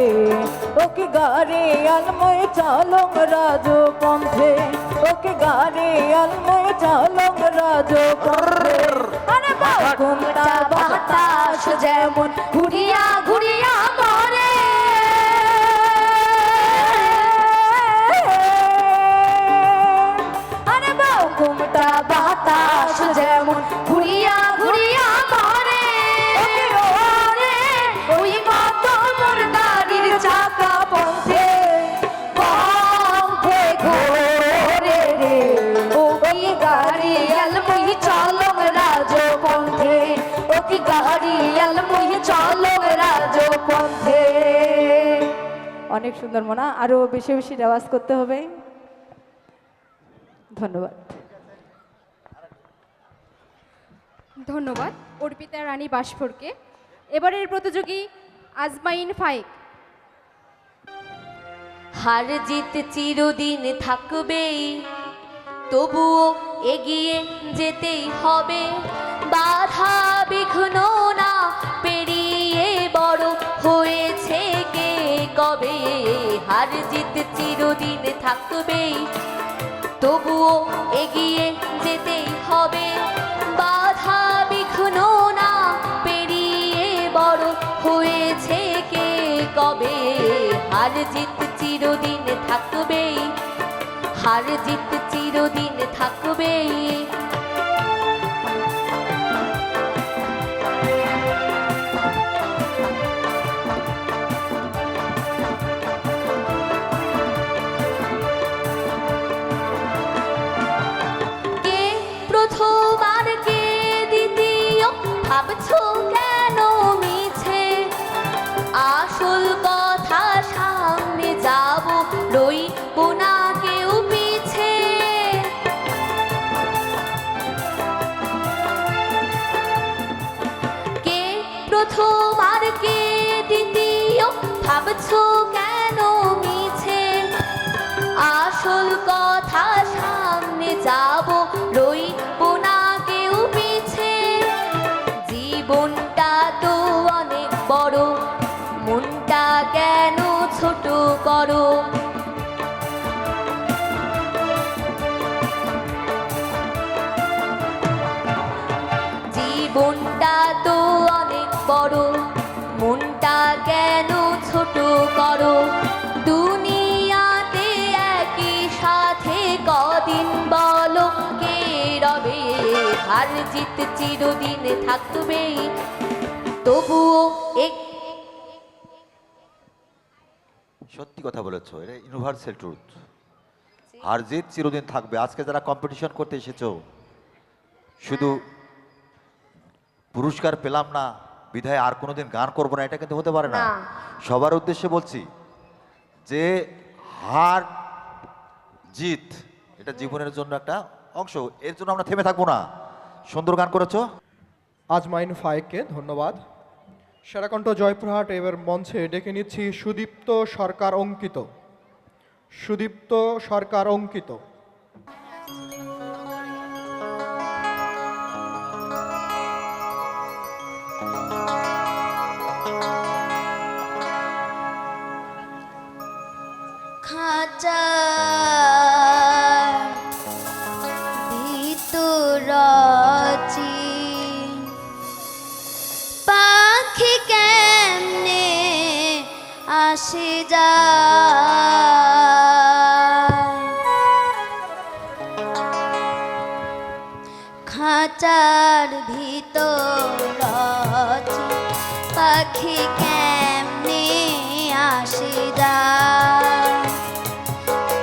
ওকে গাড়ি আলময় চালং রাজো পথে, ওকে গাড়ি আলময় চালং রাজো পথে। আরে বাহুকুমটা বাতাস যেমন ঘুরিয়া ঘুরিয়া মরে, আরে বাহুকুমটা বাতাস যেমন ঘুরিয়া ঘুরিয়া মরে। ওরে ওই মতো মোর গাড়ির চাকা পথে পথে ঘোরে রে। ও কি গাড়ি আলমুই চলং রাজো পথে, ও কি গাড়ি আলমুই চলং রাজো পথে। অনেক সুন্দর মোনা, আরো বেশি বেশি রেওয়াজ করতে হবে। ধন্যবাদ। ধন্যবাদ অর্পিতা রানী বাঁশফোরকে। এবারের প্রতিযোগী আজমাইন ফাইক। হার জিত চিরদিন থাকবেই, তবুও এগিয়ে যেতেই হবে। বাধা বিঘ্ন না পেরিয়ে বড় হয়েছে কে কবে। হার জিত চিরদিন থাকবেই, তবুও এগিয়ে যেতেই হবে। বাধা বিঘ্ন না পেরিয়ে বড় হয়েছে কে কবে। হার জিত চিরদিন থাকবেই, হার জিত চিরদিন থাকবেই। কে প্রথম আর কে দ্বিতীয় ভাবছো কেন মিছে। আসল কথা সামনে যাব, রইব না কেউ পিছে। হার জিত চিরদিন থাকবেই তবুও এক সত্যি কথা বলেছো, এটা ইউনিভার্সাল ট্রুথ। হার জিত চিরদিন থাকবে। আজকে যারা কম্পিটিশন করতে এসেছো, শুধু পুরস্কার পেলাম না বিধায় আর কোনোদিন গান করবো না, এটা কিন্তু হতে পারে না। সবার উদ্দেশ্যে বলছি যে হার জিত এটা জীবনের জন্য একটা অংশ, এর জন্য আমরা থেমে থাকবো না। সুন্দর গান করেছো। আজমাইন ফায়েককে ধন্যবাদ। সেরাকণ্ঠ জয়পুরহাট এবার মঞ্চে ডেকে নিচ্ছি সুদীপ্ত সরকার অঙ্কিত। সুদীপ্ত সরকার অঙ্কিত। খাঁচা ভিতরাচি পাখি কেমনে আসে যায়, খাঁচার ভিতরাচি পাখি কেমনে আসে যায়,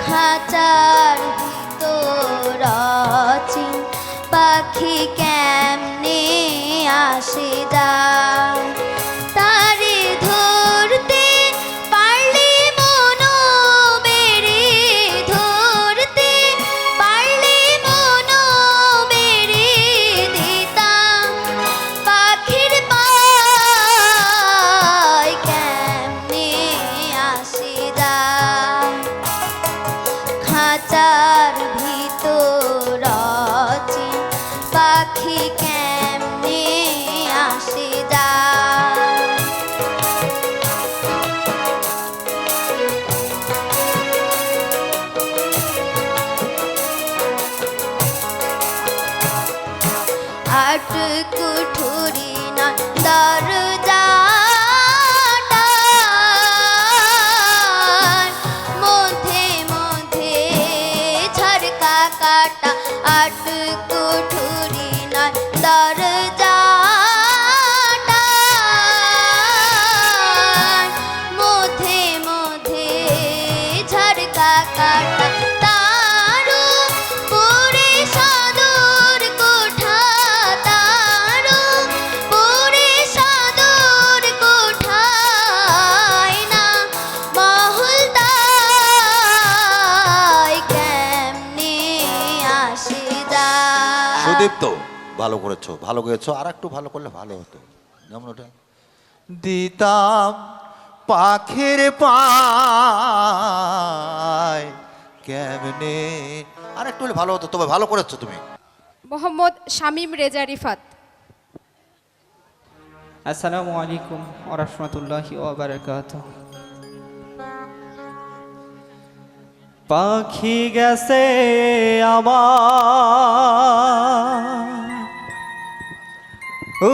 খাঁচার ভিতরাচি পাখি কেমনে আসে যায়, তারে ধরতে পারলে মনো বেড়ে, ধরতে পারলে মনো বেড়ে দিতাম পাখির পায় কেমনে আসে যায়, খাঁচার ভিতরাচি পাখি কেমনে আসে যায়। আট কুঠুরি না দরজাটা মধ্যে মধ্যে ঝরকা কাটা, আট কুঠুরি না দরজাটা মধ্যে মধ্যে ঝরকা কাটা, তারও পুরে সদর কোঠা, তারও পুরে সদর কোঠায় না মহলদায় কেমনে আসে যায়। সুদীপ্ত ভালো করেছো, ভালো গেয়েছো, আর একটু ভালো করলে ভালো হতো। যেমন ওটা দিতাম পাখির পায় কেমনে, আর একটু হলে ভালো হতো। তবে ভালো করেছো তুমি। মোহাম্মদ শামীম রেজা রিফাত। আসসালামু আলাইকুম ওয়া রাহমাতুল্লাহি ওয়া বারাকাতুহু। পাখি গেছে আমার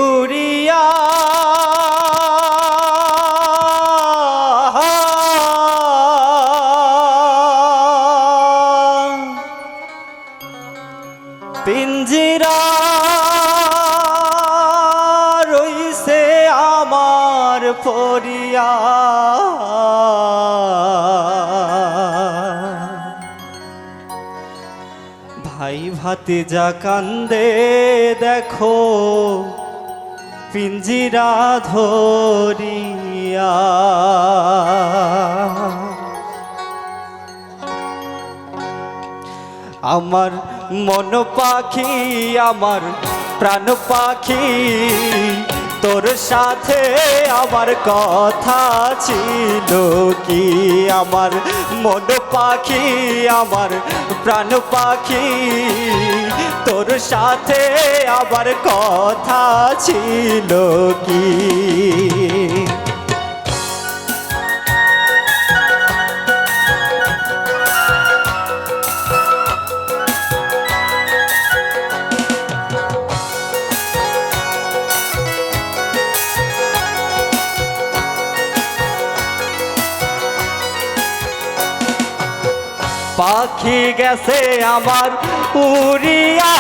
উড়িয়া, পিঞ্জিরা রইছে আমার পরিয়া, ভাই ভাতিজা কান্দে দেখো পিঞ্জিরা ধরিয়া, আমার মন পাখি আমার প্রাণ পাখি তোর সাথে আমার কথা ছিল কি, আমার মন পাখি আমার প্রাণ পাখি তোর সাথে আমার কথা ছিল কি। পাখি গেছে আমার উড়িয়া,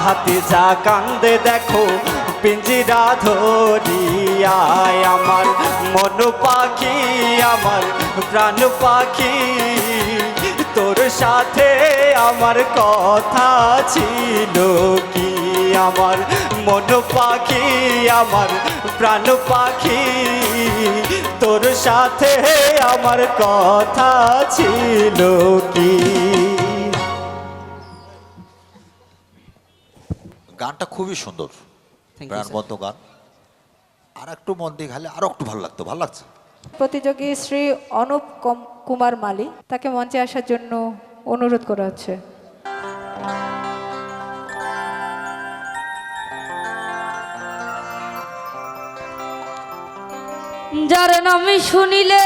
ভাতিজা কান্দে দেখো পিঞ্জিরা ধরিয়ায় আমার মন পাখি আমার প্রাণ পাখি তোর সাথে আমার কথা ছিল কি আমার মন পাখি আমার প্রাণ পাখি তোর সাথে আমার কথা ছিল কি। গানটা খুবই সুন্দর, প্রাণবন্ত গান। আর একটু মন দিয়ে খালে আরো একটু ভালো লাগতো। ভালো লাগছে। প্রতিযোগী শ্রী অনুপ কুমার মালি, তাকে মঞ্চে আসার জন্য অনুরোধ করা হচ্ছে। যার নামে শুনিলে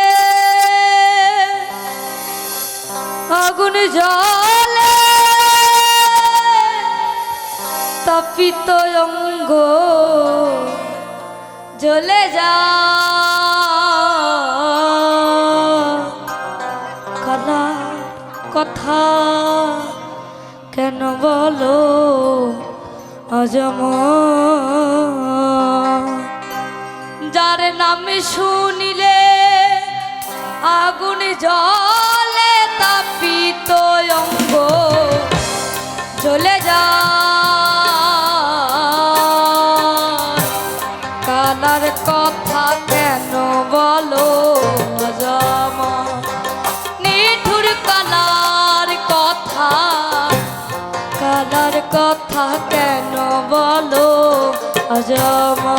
আগুন জ্বলে তপিত অঙ্গ জ্বলে যা কালা কথা কেন বলো অজমা, যার নামে শুনিলে আগুন জ্বলে তাপিত অঙ্গ জ্বলে যা কালার কথা কেন বলো অজামা, নিঠুর কালার কথা কালার কথা কেন বলো অজামা।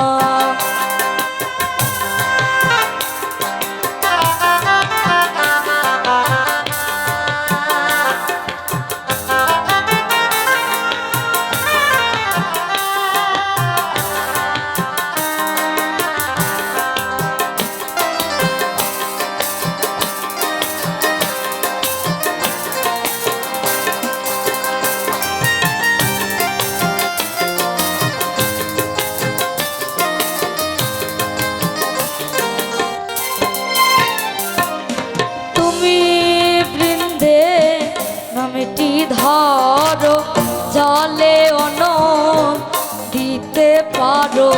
নামটি ধরো জলে অনন্ত দিতে পারো,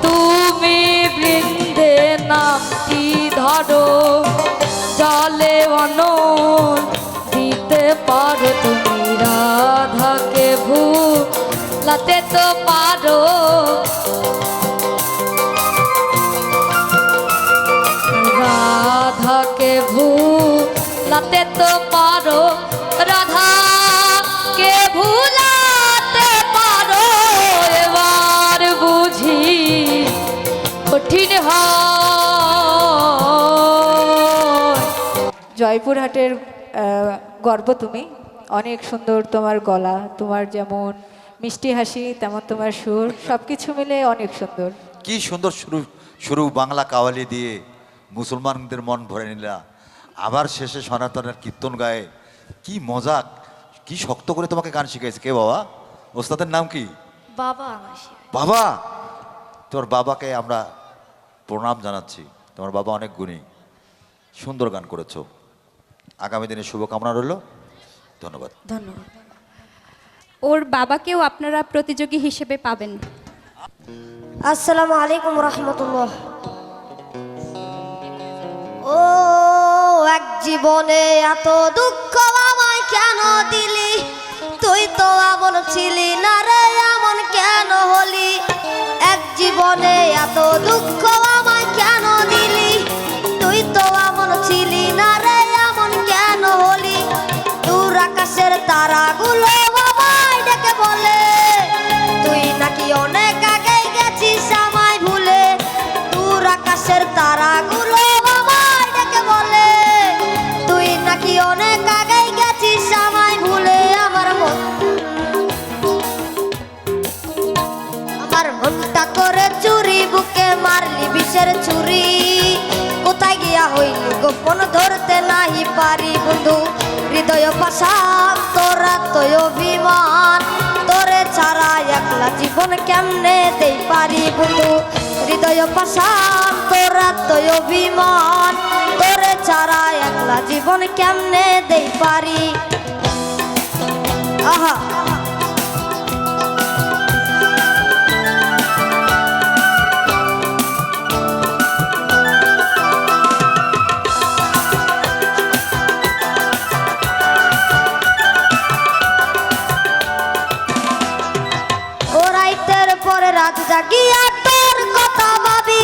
তুমি বৃন্দে নামটি ধরো জলে অনন্ত দিতে পারো, তুমি রাধাকে ভুলাতে তো পারো, রাধাকে ভুলাতে তো পারো, রাধাকে ভুলাতে পারো, এবার বুঝি কঠিন হয়। জয়পুরহাটের গর্ব তুমি, অনেক সুন্দর তোমার গলা, তোমার যেমন মিষ্টি হাসি তেমন তোমার সুর, সব কিছু মিলে অনেক সুন্দর। কি সুন্দর শুরু বাংলা কাওয়ালি দিয়ে মুসলমানদের মন ভরে নিলা, আবার শেষে সনাতনের কীর্তন গায়ে। কি মজা, কি শক্ত করে তোমাকে গান শিখাইছে কে বাবা? ওস্তাদের নাম কি? বাবা। বাবা, তোর বাবাকে আমরা প্রণাম জানাচ্ছি। তোমার বাবা অনেক গুণী, সুন্দর গান করেছো। আগামী দিনে শুভকামনা রইল। ধন্যবাদ। ধন্যবাদ। ওর বাবাকেও আপনারা প্রতিযোগী হিসেবে পাবেন। আসসালামু আলাইকুম রহমতুল্লাহ। ও এক জীবনে এত দুঃখ আমায় কেন দিলি, তুই তো এমন ছিলি না রে, এমন কেন হলি? এক জীবনে এত দুঃখ আমায় কেন দিলি, তুই তো এমন ছিলি না রে, এমন কেন হলি? দূর আকাশের তারাগুলো আমায় ডেকে বলে, তুই নাকি অনেক আগে গেছিস আমায় ভুলে। দূর আকাশের তারাগুলো আমায় ডেকে বলে, তুই নাকি অনেক আগে গেছিস আমায় ভুলে। আমার মনটা করে চুরি, বুকে মারলি বিষের ছুরি, কোথায় গিয়া হইলি গোপন ধরতে নাহি পারি বন্ধু। হৃদয় পাশান তোরা তো অভিমান, তোরে ছাড়া একলা জীবন কেমনে দেই পারি বন্ধু। হৃদয় পাশান তোরা তো অভিমান, তোরে ছাড়া একলা জীবন কেমনে দেই পারি। আহা জাগিয়া তোর কথা ভাবি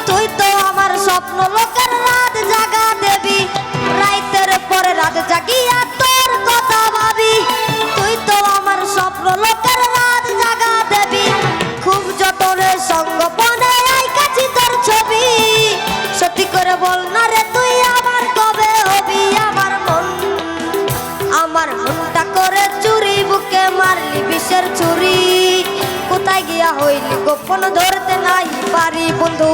তুই তো আমার স্বপ্ন লোকের রাত জাগা দেবি রাইতের পরে রাত জাগিয়া তোর কথা ভাবি তুই তো আমার স্বপ্ন লোকের রাত জাগা দেবি খুব যতনে সঙ্গপনে আইকাছি তোর ছবি সত্যি করে বল না রে তুই আমার কবে হবি আমার মনটা করে চুরি বুকে মারলি বিষের চুরি কোথায় গিয়া হইলি গোপন ধরতে নাই পারি বন্ধু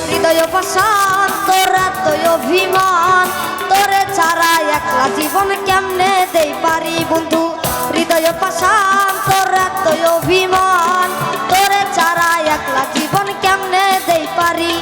হৃদয় পাশান তোর এতই অভিমান তোরে ছাড়া একলা জীবন কেমনে দেই পারি বন্ধু হৃদয় পাশান তোর এতই অভিমান তোরে ছাড়া একলা জীবন কেমনে দেই পারি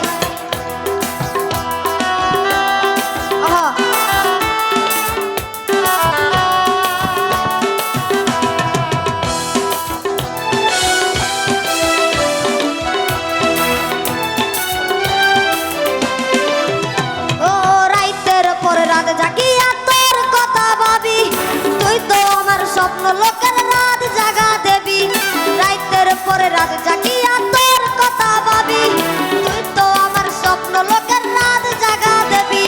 স্বপ্ন লোকের রাত জাগা দেবি রাইতের পরে রাত জাগিয়া তোর কথা ভাবি তুই তো আমার স্বপ্ন লোকের রাত জাগা দেবি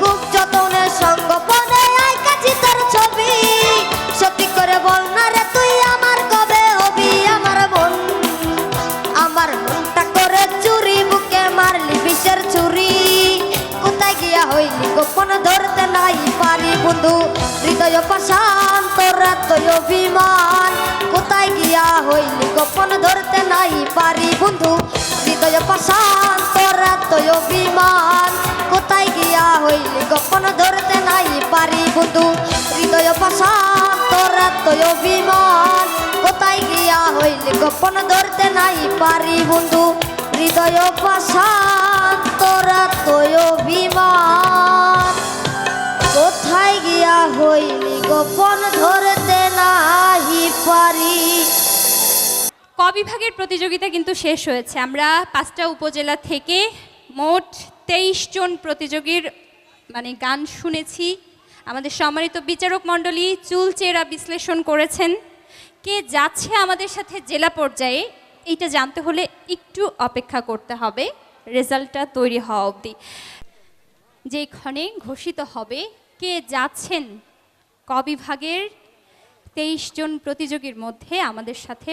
খুব যতনে সঙ্গপনে আইকাছি তোর ছবি সত্যি করে বল না রে তুই আমার কবে হবি আমার মনটা করে চুরি বুকে মারলি বিষের চুরি কোথায় গিয়া হইলি গোপন ধরতে নাই পারি বন্ধু হৃদয় পাশান তোর এতই অভিমান কোথায় গিয়া হইলি গোপন ধরতে নাই পারি বন্ধু হৃদয় পাশান তোর এতই অভিমান কোথায় গিয়া হইলি গোপন ধরতে নাই পারি বন্ধু হৃদয় পাশান তোর এতই অভিমান কোথায় গিয়া হইলি গোপন ধরতে নাই পারি বন্ধু হৃদয় পাশান তোর এতই অভিমান কোথায় গিয়া হইলি গোপন ধরতে নাহি পারি। ক বিভাগের প্রতিযোগিতা কিন্তু শেষ হয়েছে। আমরা 5টা উপজেলা থেকে মোট 23 জন প্রতিযোগীর গান শুনেছি। আমাদের সম্মানিত বিচারক মণ্ডলী চুলচেরা বিশ্লেষণ করেছেন। কে যাচ্ছে আমাদের সাথে জেলা পর্যায়ে এইটা জানতে হলে একটু অপেক্ষা করতে হবে রেজাল্টটা তৈরি হওয়া অবধি। যেখানে ঘোষিত হবে কে যাচ্ছেন ক বিভাগের 23 জন প্রতিযোগীর মধ্যে আমাদের সাথে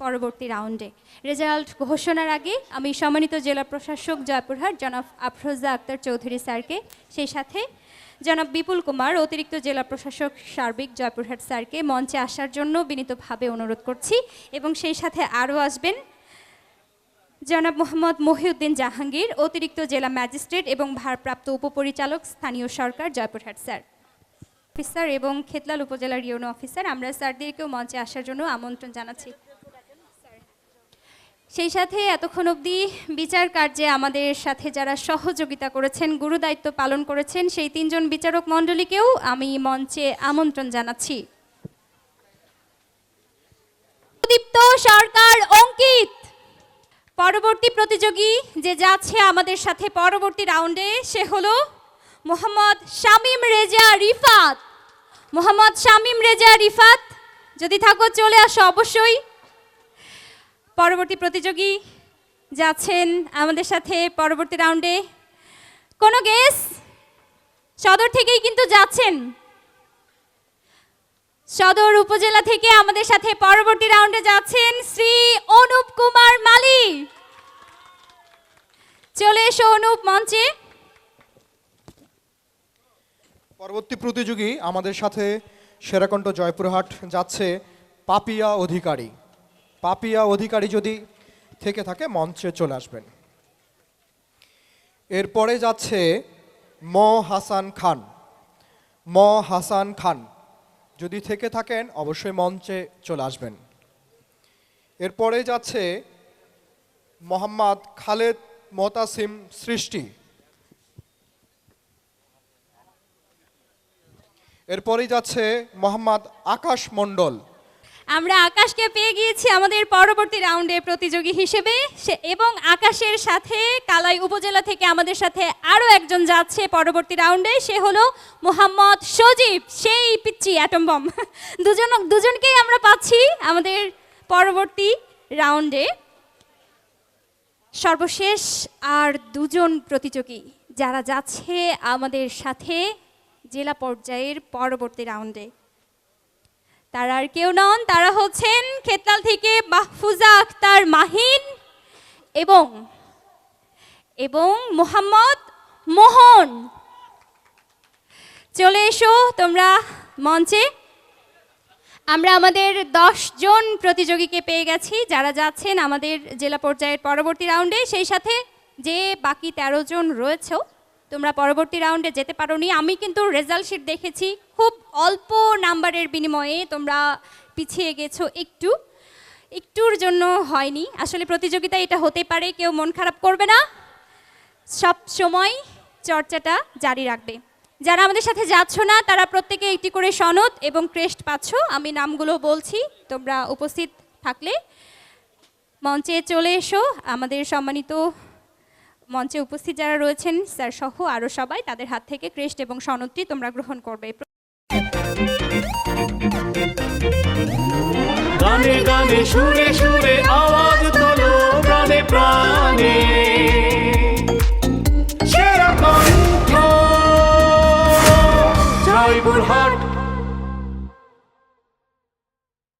পরবর্তী রাউন্ডে। রেজাল্ট ঘোষণার আগে আমি সম্মানিত জেলা প্রশাসক জয়পুরহাট জনাব আফরোজা আক্তার চৌধুরী স্যারকে, সেই সাথে জনাব বিপুল কুমার অতিরিক্ত জেলা প্রশাসক সার্বিক জয়পুরহাট স্যারকে মঞ্চে আসার জন্য বিনীতভাবে অনুরোধ করছি। এবং সেই সাথে আরও আসবেন জনাব মোহাম্মদ মহিউদ্দিন জাহাঙ্গীর অতিরিক্ত জেলা ম্যাজিস্ট্রেট এবং ভারপ্রাপ্ত উপপরিচালক স্থানীয় সরকার জয়পুরহাট স্যার অফিসার এবং খেতলাল উপজেলার ইউনো অফিসার। আমরা স্যারদেরকেও মঞ্চে আসার জন্য আমন্ত্রণ জানাচ্ছি। সেই সাথে এতক্ষণ অবধি বিচার কার্যে আমাদের সাথে যারা সহযোগিতা করেছেন, গুরুদায়িত্ব পালন করেছেন, সেই 3 জন বিচারক মণ্ডলীকেও আমি মঞ্চে আমন্ত্রণ জানাচ্ছি। দীপ্ত সরকার অঙ্কিত। পরবর্তী প্রতিযোগী যে যাচ্ছে আমাদের সাথে পরবর্তী রাউন্ডে সে হলো মোহাম্মদ শামীম রেজা রিফাত। মোহাম্মদ শামীম রেজা রিফাত, যদি থাকো চলে আসো অবশ্যই। পরবর্তী প্রতিযোগী যাচ্ছেন আমাদের সাথে পরবর্তী রাউন্ডে। কোনো গেস? সদর থেকেই কিন্তু যাচ্ছেন, সদর উপজেলা থেকে আমাদের সাথে পরবর্তী রাউন্ডে যাচ্ছেন শ্রী অনুপ কুমার মালি। চলে এসো অনুপ মঞ্চে। পরবর্তী প্রতিযোগী আমাদের সাথে সেরাকণ্ঠ জয়পুরহাট যাচ্ছে পাপিয়া অধিকারী। পাপিয়া অধিকারী যদি থেকে থাকে মঞ্চে চলে আসবেন। এরপরে যাচ্ছে ম হাসান খান। ম হাসান খান যদি থেকে থাকেন অবশ্যই মঞ্চে চলে আসবেন। এরপরে যাচ্ছে মোহাম্মদ খালেদ মোতাসিম সৃষ্টি। এরপরেই যাচ্ছে মোহাম্মদ আকাশ মণ্ডল। আমরা আকাশকে পেয়ে গিয়েছি আমাদের পরবর্তী রাউন্ডে প্রতিযোগী হিসেবে, এবং আকাশের সাথে কালাই উপজেলা থেকে আমাদের সাথে আরও একজন যাচ্ছে পরবর্তী রাউন্ডে, সে হলো মোহাম্মদ সজীব, সেই পিচ্চি অ্যাটম বম। দুজনকেই আমরা পাচ্ছি আমাদের পরবর্তী রাউন্ডে। সর্বশেষ আর দুজন প্রতিযোগী যারা যাচ্ছে আমাদের সাথে জেলা পর্যায়ের পরবর্তী রাউন্ডে, তারা আর কেউ নন, তারা হচ্ছেন খেতলাল থেকে মাহফুজা আক্তার মাহিন এবং মোহাম্মদ মোহন। চলে এসো তোমরা মঞ্চে। আমরা আমাদের 10 জন প্রতিযোগীকে পেয়ে গেছি যারা যাচ্ছেন আমাদের জেলা পর্যায়ের পরবর্তী রাউন্ডে। সেই সাথে যে বাকি 13 জন রয়েছেও তোমরা পরবর্তী রাউন্ডে যেতে পারোনি। আমি কিন্তু রেজাল্ট শিট দেখেছি, খুব অল্প নাম্বারের বিনিময়ে তোমরা পিছিয়ে গেছো, একটুর জন্য হয়নি। আসলে প্রতিযোগিতা এটা হতে পারে, কেউ মন খারাপ করবে না, সব সময় চর্চাটা জারি রাখবে। যারা আমাদের সাথে যাচ্ছ না তারা প্রত্যেকে একটি করে সনদ এবং ক্রেস্ট পাচ্ছ। আমি নামগুলো বলছি, তোমরা উপস্থিত থাকলে মঞ্চে চলে এসো। আমাদের সম্মানিত মঞ্চে উপস্থিত যারা রয়েছেন স্যার সহ আরও সবাই, তাদের হাত থেকে ক্রেস্ট এবং সনদটি তোমরা গ্রহণ করবে। গানে গানে সুরে সুরে আওয়াজ তোলো প্রাণে প্রাণে, সেরা কণ্ঠ জয়পুরহাট।